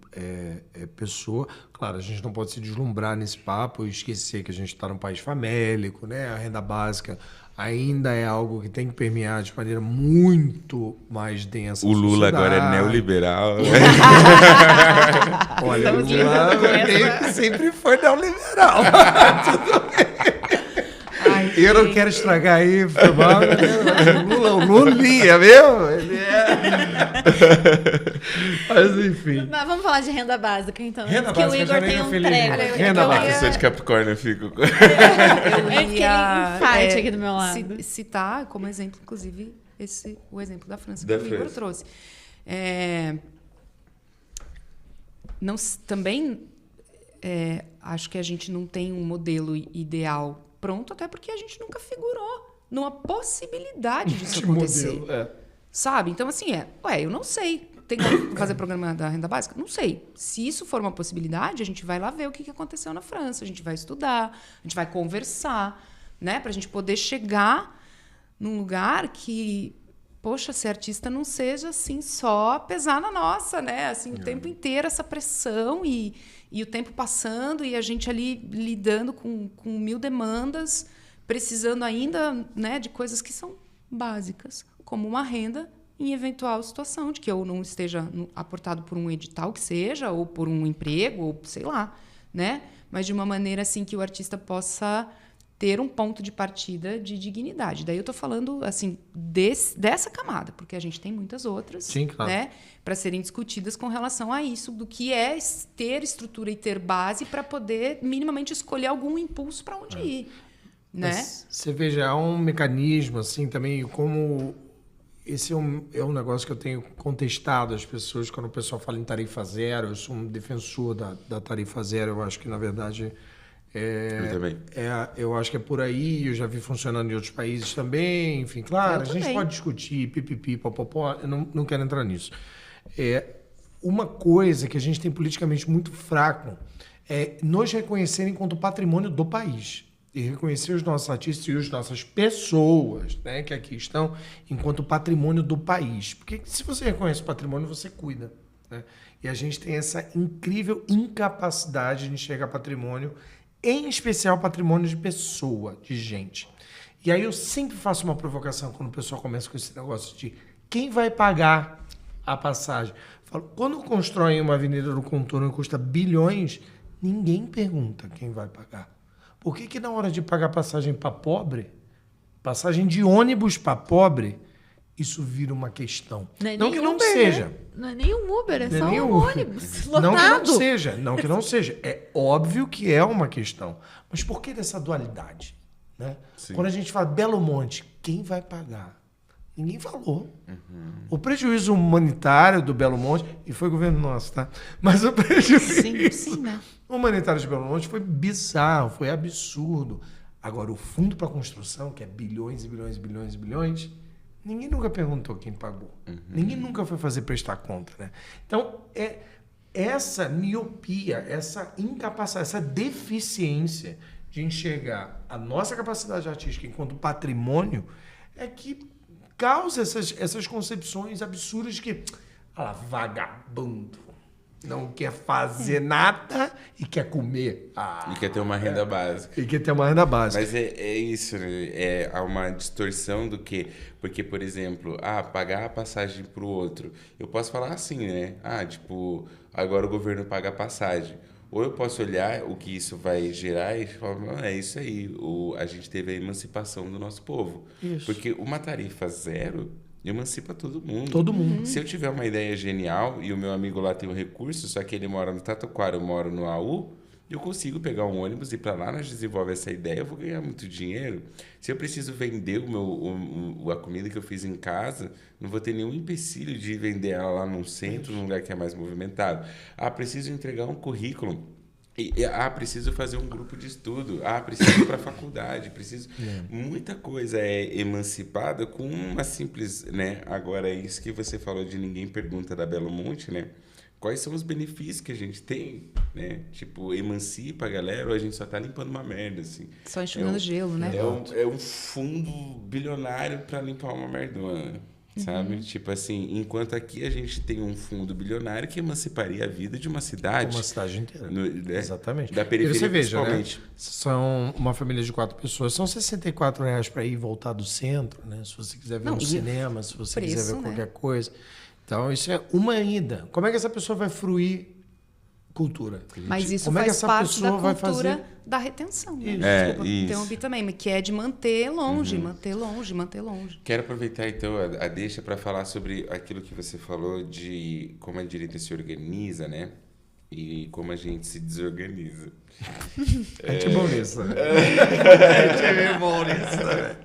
pessoa. Claro, a gente não pode se deslumbrar nesse papo e esquecer que a gente está num país famélico, né? A renda básica ainda é algo que tem que permear de maneira muito mais densa. O Lula agora é neoliberal. Olha, o Lula sempre foi neoliberal. Tudo bem. Eu não quero estragar aí, o Lula, o Lulinha, viu? Ele é... Mas enfim. Mas vamos falar de renda básica, então. Renda que o básica, Igor já nem tem eu um feliz. treco. Renda básica. Eu sou de Capricórnio, eu fico... Eu É que ele infarte aqui do meu lado. Citar como exemplo, inclusive, o exemplo da França Da que o Igor França. trouxe. Também acho que a gente não tem um modelo ideal pronto, até porque a gente nunca figurou numa possibilidade disso Esse acontecer. modelo, Sabe? Então, assim, eu não sei. Tem como fazer programa da renda básica? Não sei. Se isso for uma possibilidade, a gente vai lá ver o que aconteceu na França. A gente vai estudar, a gente vai conversar, né? Pra gente poder chegar num lugar que, poxa, ser artista não seja, assim, só pesar na nossa, né? Assim, o tempo inteiro, essa pressão e o tempo passando e a gente ali lidando com 1000 demandas, precisando ainda, né, de coisas que são básicas, como uma renda em eventual situação de que eu não esteja aportado por um edital que seja, ou por um emprego, ou sei lá, né? Mas de uma maneira assim que o artista possa ter um ponto de partida de dignidade. Daí eu estou falando assim dessa camada, porque a gente tem muitas outras, Sim, claro, né, para serem discutidas com relação a isso, do que é ter estrutura e ter base para poder minimamente escolher algum impulso para onde ir, né? Mas você veja, há um mecanismo assim também, como esse é um negócio que eu tenho contestado às pessoas quando o pessoal fala em tarifa zero. Eu sou um defensor da tarifa zero. Eu acho que, na verdade, Eu também. eu acho que é por aí. Eu já vi funcionando em outros países também. Enfim, claro, a gente também. pode discutir, pipipi, popopó. Eu não quero entrar nisso. Uma coisa que a gente tem politicamente muito fraco é nos reconhecer enquanto patrimônio do país. E reconhecer os nossos artistas e as nossas pessoas, né, que aqui estão, enquanto patrimônio do país. Porque se você reconhece o patrimônio, você cuida. Né? E a gente tem essa incrível incapacidade de enxergar patrimônio, em especial patrimônio de pessoa, de gente. E aí eu sempre faço uma provocação quando o pessoal começa com esse negócio de quem vai pagar a passagem. Falo, quando constroem uma avenida do contorno que custa bilhões, ninguém pergunta quem vai pagar. Por que na hora de pagar passagem para pobre, passagem de ônibus para pobre, isso vira uma questão? Não que não Uber, seja. Né? Não é nem um Uber, é Não é só nem um um- ônibus lotado. Não que não seja. É óbvio que é uma questão. Mas por que dessa dualidade? Né? Sim. Quando a gente fala Belo Monte, quem vai pagar? Ninguém falou. O prejuízo humanitário do Belo Monte, e foi governo nosso, tá? Mas o prejuízo Sim, né? humanitário de Belo Monte foi bizarro, foi absurdo. Agora, o fundo para construção, que é bilhões e bilhões e bilhões e bilhões, ninguém nunca perguntou quem pagou. Ninguém nunca foi fazer prestar conta, né? Então, essa miopia, essa incapacidade, essa deficiência de enxergar a nossa capacidade artística enquanto patrimônio é que causa essas concepções absurdas de que, olha lá, vagabundo, não quer fazer nada e quer comer. E quer ter uma renda básica. E quer ter uma renda básica. Mas é isso, né? Há uma distorção do que... Porque, por exemplo, pagar a passagem pro outro. Eu posso falar assim, né? Tipo, agora o governo paga a passagem. Ou eu posso olhar o que isso vai gerar e falar, é isso aí. A gente teve a emancipação do nosso povo. Isso. Porque uma tarifa zero emancipa todo mundo. Todo mundo. Se eu tiver uma ideia genial e o meu amigo lá tem um recurso, só que ele mora no Tatuquara, eu moro no AU, eu consigo pegar um ônibus e ir para lá, nós desenvolvemos essa ideia, eu vou ganhar muito dinheiro. Se eu preciso vender a comida que eu fiz em casa, não vou ter nenhum empecilho de vender ela lá num centro, num lugar que é mais movimentado. Preciso entregar um currículo. Preciso fazer um grupo de estudo. Preciso ir para a faculdade. Muita coisa é emancipada com uma simples... né? Agora, isso que você falou de ninguém pergunta da Belo Monte, né? Quais são os benefícios que a gente tem, né? Tipo, emancipa a galera ou a gente só tá limpando uma merda, assim. Só enxugando gelo, né? É um fundo bilionário para limpar uma merdona, sabe? Tipo assim, enquanto aqui a gente tem um fundo bilionário que emanciparia a vida de uma cidade. Uma cidade inteira. Né? Exatamente. Da periferia, e você veja, principalmente. né? São uma família de 4 pessoas. São R$64 para ir e voltar do centro, né? Se você quiser ver um cinema, se você quiser ver qualquer coisa. Então, isso é uma ida. Como é que essa pessoa vai fruir cultura. Mas isso Como é que faz essa parte da pessoa vai cultura fazer? da retenção. Né? Isso. Desculpa Isso. interromper também, que é de manter longe, manter longe, manter longe. Quero aproveitar, então, a deixa para falar sobre aquilo que você falou de como a direita se organiza, né? E como a gente se desorganiza. A gente é bom nisso, né? A gente é bom nisso, né?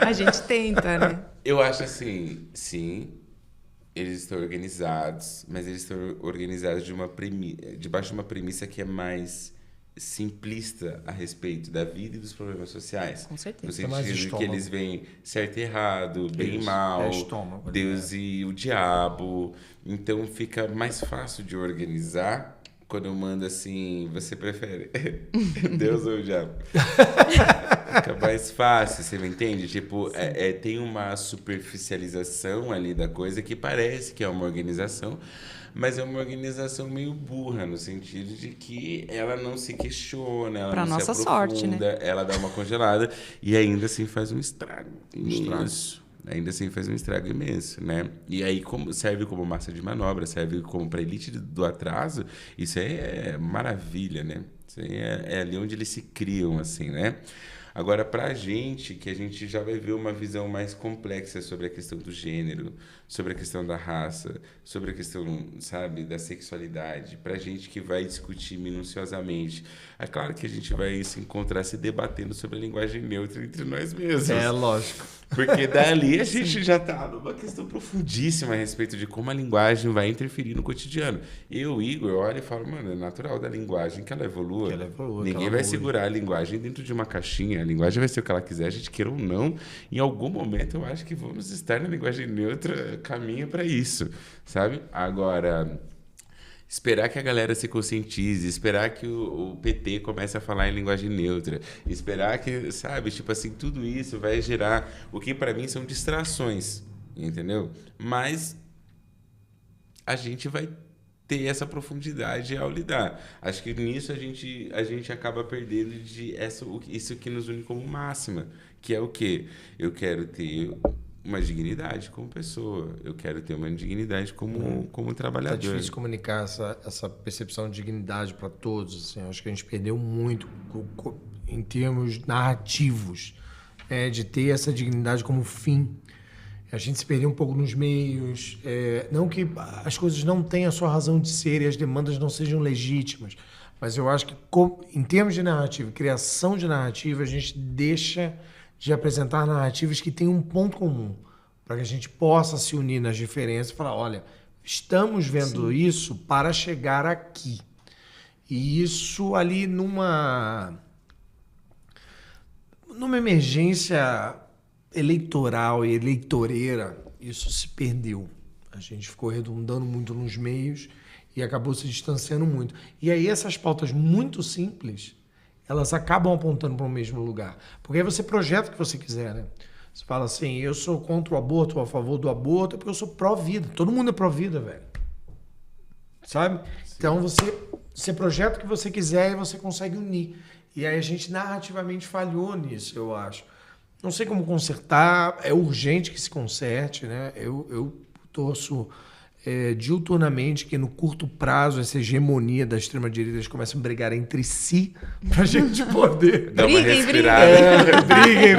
A gente tenta, né? Eu acho assim, sim, eles estão organizados, mas eles estão organizados debaixo de uma premissa que é mais simplista a respeito da vida e dos problemas sociais. Com certeza. No É mais sentido que estômago. eles veem certo e errado, bem e Isso, mal, é estômago, Deus e o diabo. Então fica mais fácil de organizar quando eu mando assim, você prefere Deus ou o diabo? Fica mais fácil, você me entende? Tipo, tem uma superficialização ali da coisa que parece que é uma organização, mas é uma organização meio burra, no sentido de que ela não se questiona, ela Pra não nossa se sorte, né? aprofunda, ela dá uma congelada e ainda assim faz um estrago imenso. Ainda assim faz um estrago imenso, né? E aí serve como massa de manobra, serve como para elite do atraso, isso é maravilha, né? Isso aí é ali onde eles se criam, assim, né? Agora, para a gente, que a gente já vai ver uma visão mais complexa sobre a questão do gênero, sobre a questão da raça, sobre a questão, sabe, da sexualidade, para a gente que vai discutir minuciosamente, é claro que a gente vai se encontrar se debatendo sobre a linguagem neutra entre nós mesmos. É, lógico. Porque dali a gente já está numa questão profundíssima a respeito de como a linguagem vai interferir no cotidiano. Eu, Igor, olho e falo, mano, é natural da linguagem que ela evolua. Ninguém vai segurar a linguagem dentro de uma caixinha. A linguagem vai ser o que ela quiser, a gente queira ou não. Em algum momento eu acho que vamos estar na linguagem neutra, caminho para isso, sabe? Agora, esperar que a galera se conscientize, esperar que o PT comece a falar em linguagem neutra, esperar que, sabe, tipo assim, tudo isso vai gerar o que para mim são distrações, entendeu? Mas a gente vai ter essa profundidade ao lidar. Acho que nisso a gente acaba perdendo isso que nos une como máxima, que é o quê? Eu quero ter uma dignidade como pessoa, eu quero ter uma dignidade como trabalhador. Tá difícil comunicar essa percepção de dignidade para todos. Assim, acho que a gente perdeu muito em termos narrativos, de ter essa dignidade como fim. A gente se perdeu um pouco nos meios. Não que as coisas não tenham a sua razão de ser e as demandas não sejam legítimas, mas eu acho que, em termos de narrativa, criação de narrativa, a gente deixa de apresentar narrativas que têm um ponto comum, para que a gente possa se unir nas diferenças e falar, olha, estamos vendo isso para chegar aqui. E isso ali numa emergência eleitoral e eleitoreira, isso se perdeu. A gente ficou redundando muito nos meios e acabou se distanciando muito. E aí essas pautas muito simples, elas acabam apontando para o mesmo lugar. Porque aí você projeta o que você quiser, né? Você fala assim, eu sou contra o aborto ou a favor do aborto, é porque eu sou pró-vida. Todo mundo é pró-vida, velho. Sabe? Sim. Então você projeta o que você quiser e você consegue unir. E aí a gente narrativamente falhou nisso, eu acho. Não sei como consertar, é urgente que se conserte, né? Eu torço diuturnamente que no curto prazo essa hegemonia da extrema-direita comece a brigar entre si pra gente poder... Dar uma respirada. Briguem,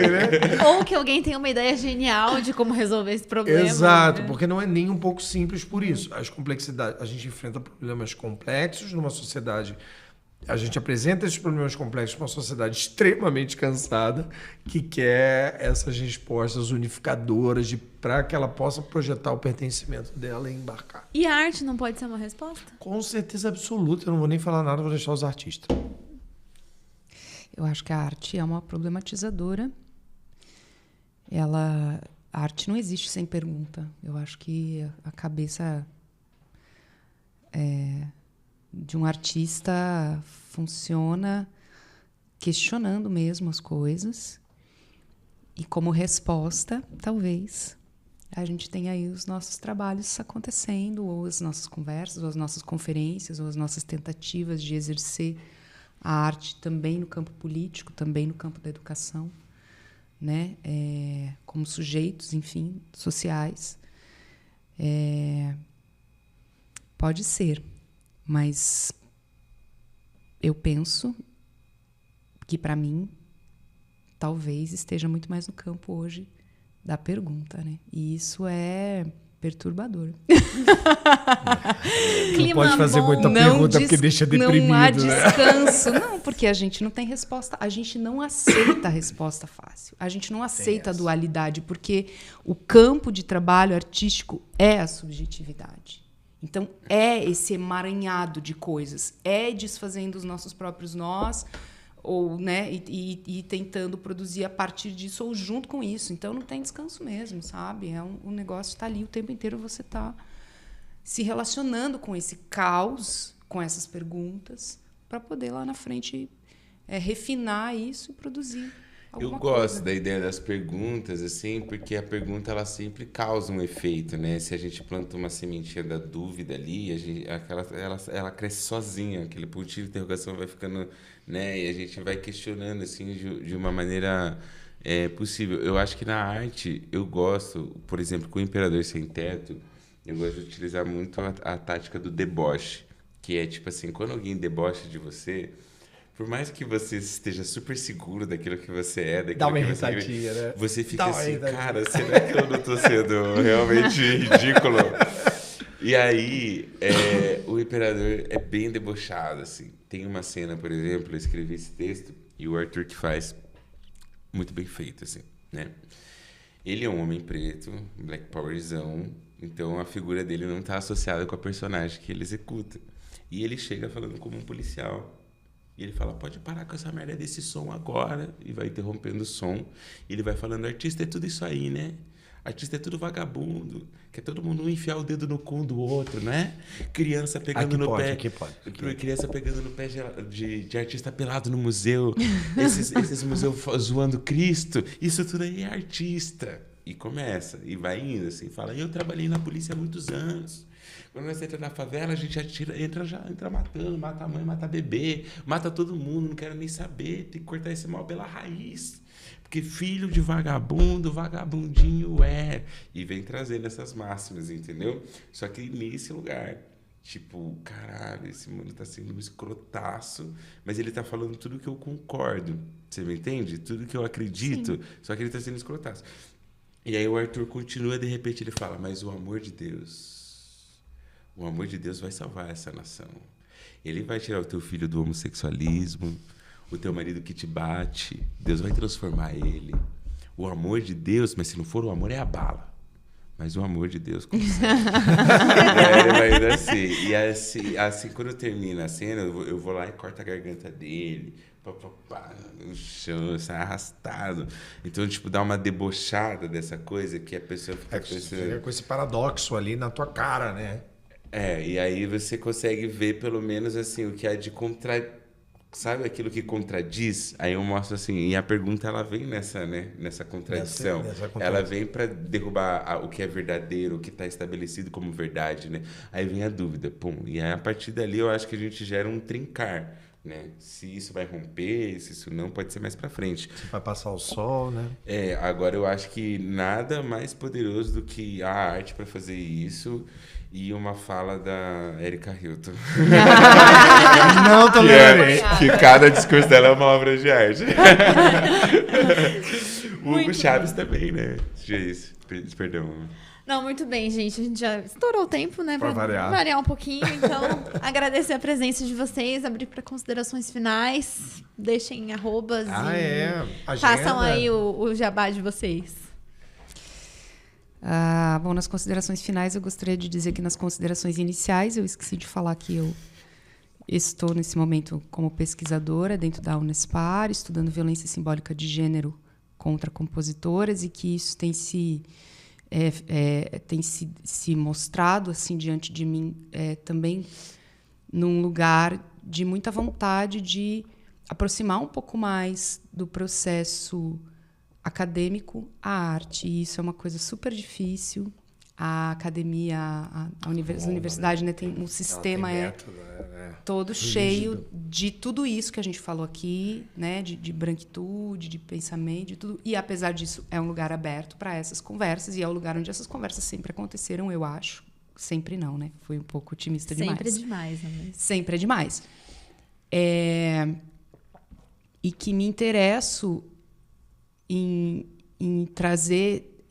né? Ou que alguém tenha uma ideia genial de como resolver esse problema. Exato, né? porque não é nem um pouco simples por isso. As complexidades, a gente enfrenta problemas complexos numa sociedade... A gente apresenta esses problemas complexos para uma sociedade extremamente cansada que quer essas respostas unificadoras para que ela possa projetar o pertencimento dela e embarcar. E a arte não pode ser uma resposta? Com certeza absoluta. Eu não vou nem falar nada, vou deixar os artistas. Eu acho que a arte é uma problematizadora. A arte não existe sem pergunta. Eu acho que a cabeça de um artista funciona questionando mesmo as coisas e como resposta, talvez, a gente tenha aí os nossos trabalhos acontecendo, ou as nossas conversas, ou as nossas conferências, ou as nossas tentativas de exercer a arte também no campo político, também no campo da educação, né? Como sujeitos, enfim, sociais. Pode ser. Mas eu penso que, para mim, talvez esteja muito mais no campo hoje da pergunta, né? E isso é perturbador. Não pode fazer muita pergunta porque deixa deprimido, não há né? descanso. Não, porque a gente não tem resposta. A gente não aceita a resposta fácil. A gente não aceita a dualidade, porque o campo de trabalho artístico é a subjetividade. Então, é esse emaranhado de coisas. É desfazendo os nossos próprios nós, ou, né, e tentando produzir a partir disso ou junto com isso. Então, não tem descanso mesmo, sabe? Um negócio está ali o tempo inteiro, você está se relacionando com esse caos, com essas perguntas, para poder lá na frente refinar isso e produzir alguma coisa. Eu gosto da ideia das perguntas, assim, porque a pergunta ela sempre causa um efeito, né? Se a gente planta uma sementinha da dúvida ali, ela cresce sozinha, aquele pontinho de interrogação vai ficando, né? E a gente vai questionando assim de uma maneira possível. Eu acho que na arte eu gosto, por exemplo, com o Imperador Sem Teto, eu gosto de utilizar muito a tática do deboche, que é tipo assim, quando alguém debocha de você, por mais que você esteja super seguro daquilo que você é, dá uma que irritadinha, né? Você fica assim, cara, será que eu não tô sendo realmente ridículo? E aí, o Imperador é bem debochado, assim. Tem uma cena, por exemplo, eu escrevi esse texto e o Arthur que faz muito bem feito, assim, né? Ele é um homem preto, Black Powerzão, então a figura dele não está associada com a personagem que ele executa. E ele chega falando como um policial. E ele fala, pode parar com essa merda desse som agora. E vai interrompendo o som. E ele vai falando, artista é tudo isso aí, né? Artista é tudo vagabundo. Quer todo mundo enfiar o dedo no cu do outro, né? Criança pegando no pé. Aqui pode. Criança pegando no pé de artista pelado no museu. Esses museus zoando Cristo. Isso tudo aí é artista. E começa. E vai indo assim. Fala, eu trabalhei na polícia há muitos anos. Quando nós entramos na favela, a gente entra matando, mata a mãe, mata bebê, mata todo mundo, não quero nem saber, tem que cortar esse mal pela raiz. Porque filho de vagabundo, vagabundinho é. E vem trazendo essas máximas, entendeu? Só que nesse lugar, tipo, caralho, esse mano tá sendo um escrotaço, mas ele tá falando tudo que eu concordo. Você me entende? Tudo que eu acredito, sim. Só que ele tá sendo escrotaço. E aí o Arthur continua, de repente ele fala, mas o amor de Deus vai salvar essa nação. Ele vai tirar o teu filho do homossexualismo, o teu marido que te bate, Deus vai transformar ele. O amor de Deus, mas se não for o amor, é a bala. Mas o amor de Deus consegue. Ele vai indo assim. E assim, quando termina a cena, eu vou lá e corto a garganta dele, no chão, sai arrastado. Então, tipo, dá uma debochada dessa coisa que a pessoa fica pensando... Fica com esse paradoxo ali na tua cara, né? E aí você consegue ver pelo menos assim o que há de sabe aquilo que contradiz? Aí eu mostro assim, e a pergunta ela vem nessa contradição. Ela vem para derrubar o que é verdadeiro, o que está estabelecido como verdade, né? Aí vem a dúvida, pum. E aí a partir dali eu acho que a gente gera um trincar, né? Se isso vai romper, se isso não, pode ser mais para frente. Se vai passar o sol, né? Agora eu acho que nada mais poderoso do que a arte para fazer isso. E uma fala da Erika Hilton. Não tolerarei. Que cada discurso dela é uma obra de arte. O Hugo Chaves também, né? Perdão. Não, muito bem, gente. A gente já estourou o tempo, né? Pra variar um pouquinho. Então, agradecer a presença de vocês, abrir para considerações finais. Deixem arrobas e façam aí o jabá de vocês. Bom, nas considerações finais, eu gostaria de dizer que nas considerações iniciais, eu esqueci de falar que eu estou, nesse momento, como pesquisadora dentro da Unespar, estudando violência simbólica de gênero contra compositoras e que isso tem se mostrado assim diante de mim também num lugar de muita vontade de aproximar um pouco mais do processo acadêmico à arte. E isso é uma coisa super difícil. A academia, a universidade, né, tem um sistema método, todo cheio de tudo isso que a gente falou aqui, né, de branquitude, de pensamento, de tudo. E, apesar disso, é um lugar aberto para essas conversas e é o lugar onde essas conversas sempre aconteceram, eu acho. Sempre não, né? Fui um pouco otimista demais. Sempre é demais, né? Sempre é demais. E que me interesso em trazer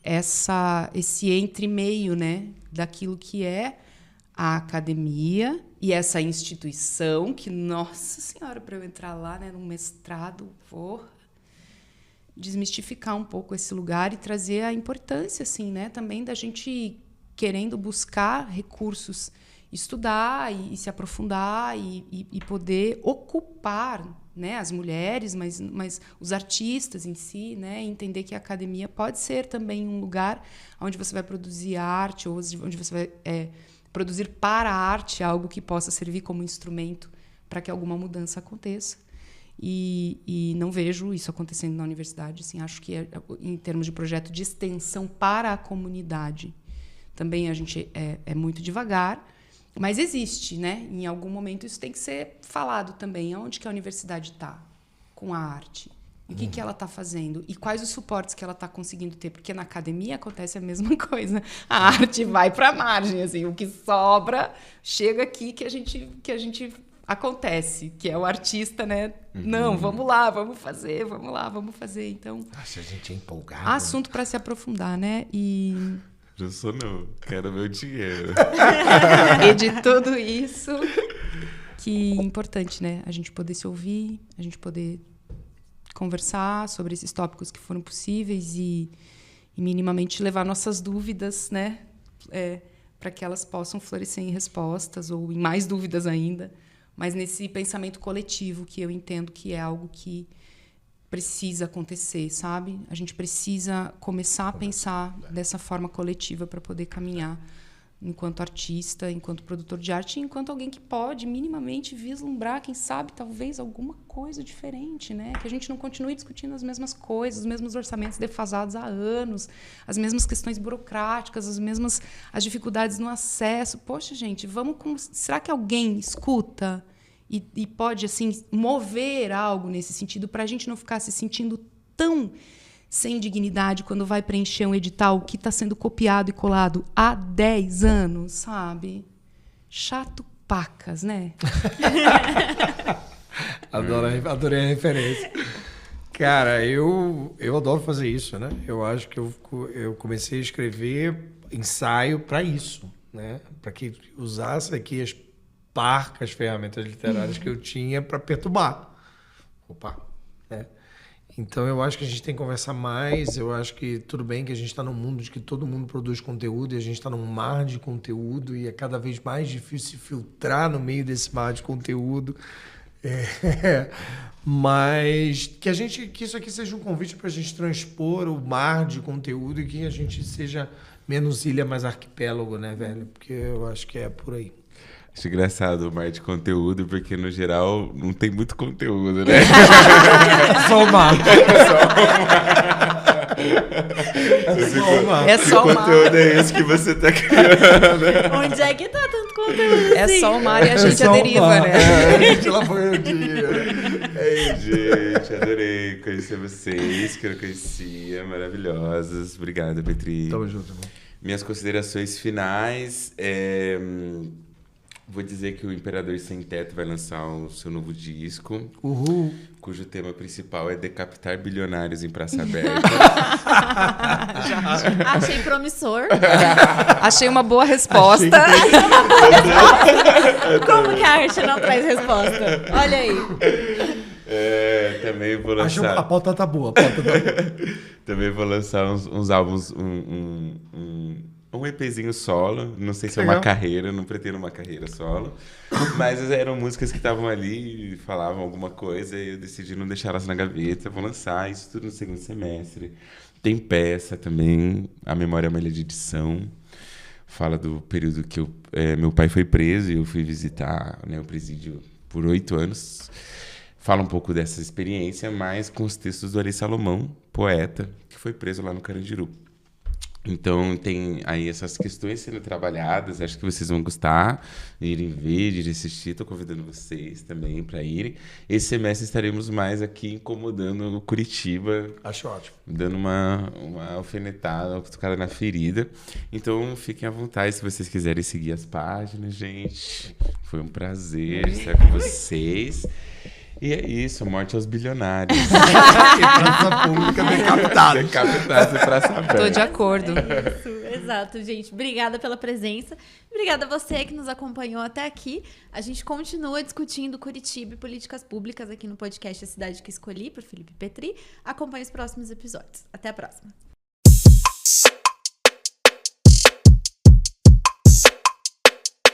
esse entre-meio, né? Daquilo que é a academia e essa instituição que, nossa senhora, para eu entrar lá, né, num mestrado, desmistificar um pouco esse lugar e trazer a importância, assim, né, também da gente querendo buscar recursos, estudar e se aprofundar e poder ocupar, né, as mulheres, mas os artistas em si, né, entender que a academia pode ser também um lugar onde você vai produzir arte ou onde você vai produzir para a arte algo que possa servir como instrumento para que alguma mudança aconteça. E não vejo isso acontecendo na universidade. Assim, acho que, em termos de projeto de extensão para a comunidade, também a gente é muito devagar, mas existe, né? Em algum momento isso tem que ser falado também. Aonde que a universidade está com a arte? E o que ela está fazendo? E quais os suportes que ela está conseguindo ter? Porque na academia acontece a mesma coisa. A arte vai para a margem. Assim, o que sobra chega aqui que a gente acontece, que é o artista, né? Não, vamos lá, vamos fazer, vamos lá, vamos fazer. Então, Nossa, a gente é empolgado. assunto para se aprofundar, né? E Não sou não, quero meu dinheiro. e de tudo isso, que é importante, né? A gente poder se ouvir, a gente poder conversar sobre esses tópicos que foram possíveis e minimamente levar nossas dúvidas, né? Para que elas possam florescer em respostas ou em mais dúvidas ainda, mas nesse pensamento coletivo que eu entendo que é algo que precisa acontecer, sabe? A gente precisa começar a pensar dessa forma coletiva para poder caminhar enquanto artista, enquanto produtor de arte, e enquanto alguém que pode minimamente vislumbrar, quem sabe, talvez alguma coisa diferente, né? Que a gente não continue discutindo as mesmas coisas, os mesmos orçamentos defasados há anos, as mesmas questões burocráticas, as dificuldades no acesso. Poxa, gente, será que alguém escuta e pode, assim, mover algo nesse sentido para a gente não ficar se sentindo tão sem dignidade quando vai preencher um edital que está sendo copiado e colado há 10 anos, sabe? Chato pacas, né? Adorei a referência. Cara, eu adoro fazer isso, né? Eu acho que eu comecei a escrever ensaio para isso, né? Para que usasse aqui as parcas ferramentas literárias que eu tinha para perturbar. Né? Então, eu acho que a gente tem que conversar mais. Eu acho que tudo bem que a gente está num mundo de que todo mundo produz conteúdo e a gente está num mar de conteúdo e é cada vez mais difícil se filtrar no meio desse mar de conteúdo. Mas que isso aqui seja um convite para a gente transpor o mar de conteúdo e que a gente seja menos ilha, mais arquipélago, né, velho? Porque eu acho que é por aí. Acho engraçado o mar de conteúdo, porque no geral não tem muito conteúdo, né? Só o mar. É só o que mar. conteúdo é esse que você tá criando? Onde é que tá tanto conteúdo É assim? só o mar e a gente só a o deriva, mar. né? A gente lá foi o dia. Ei, gente, adorei conhecer vocês, que eu não conhecia, maravilhosas. Obrigado, Petri. Tamo junto, irmão. Minhas considerações finais. Vou dizer que o Imperador Sem Teto vai lançar o seu novo disco, Uhul. cujo tema principal é decapitar bilionários em praça aberta. Achei promissor. Achei uma boa resposta. Como que a arte não traz resposta? Olha aí. Também vou Acho lançar. a pauta tá boa. Também vou lançar uns álbuns, um EPzinho solo. Não sei se é uma carreira, não pretendo uma carreira solo. Mas eram músicas que estavam ali e falavam alguma coisa e eu decidi não deixar elas na gaveta. Vou lançar isso tudo no segundo semestre. Tem peça também, A Memória é uma Ilha de Edição. Fala do período que meu pai foi preso e eu fui visitar, né, o presídio por 8 anos. Fala um pouco dessa experiência, mas com os textos do Ari Salomão, poeta, que foi preso lá no Carandiru. Então, tem aí essas questões sendo trabalhadas, acho que vocês vão gostar de irem ver, de ir assistir. Estou convidando vocês também para irem. Esse semestre estaremos mais aqui incomodando Curitiba. Acho ótimo. Dando uma alfinetada, uma cutucada na ferida. Então, fiquem à vontade se vocês quiserem seguir as páginas, gente. Foi um prazer estar com vocês. E é isso, morte aos bilionários. Praça pública decapitada. Decapitados e praça aberta. Tô de acordo. É isso, exato, gente. Obrigada pela presença. Obrigada a você que nos acompanhou até aqui. A gente continua discutindo Curitiba e políticas públicas aqui no podcast A Cidade que Escolhi, por Felipe Petri. Acompanhe os próximos episódios. Até a próxima.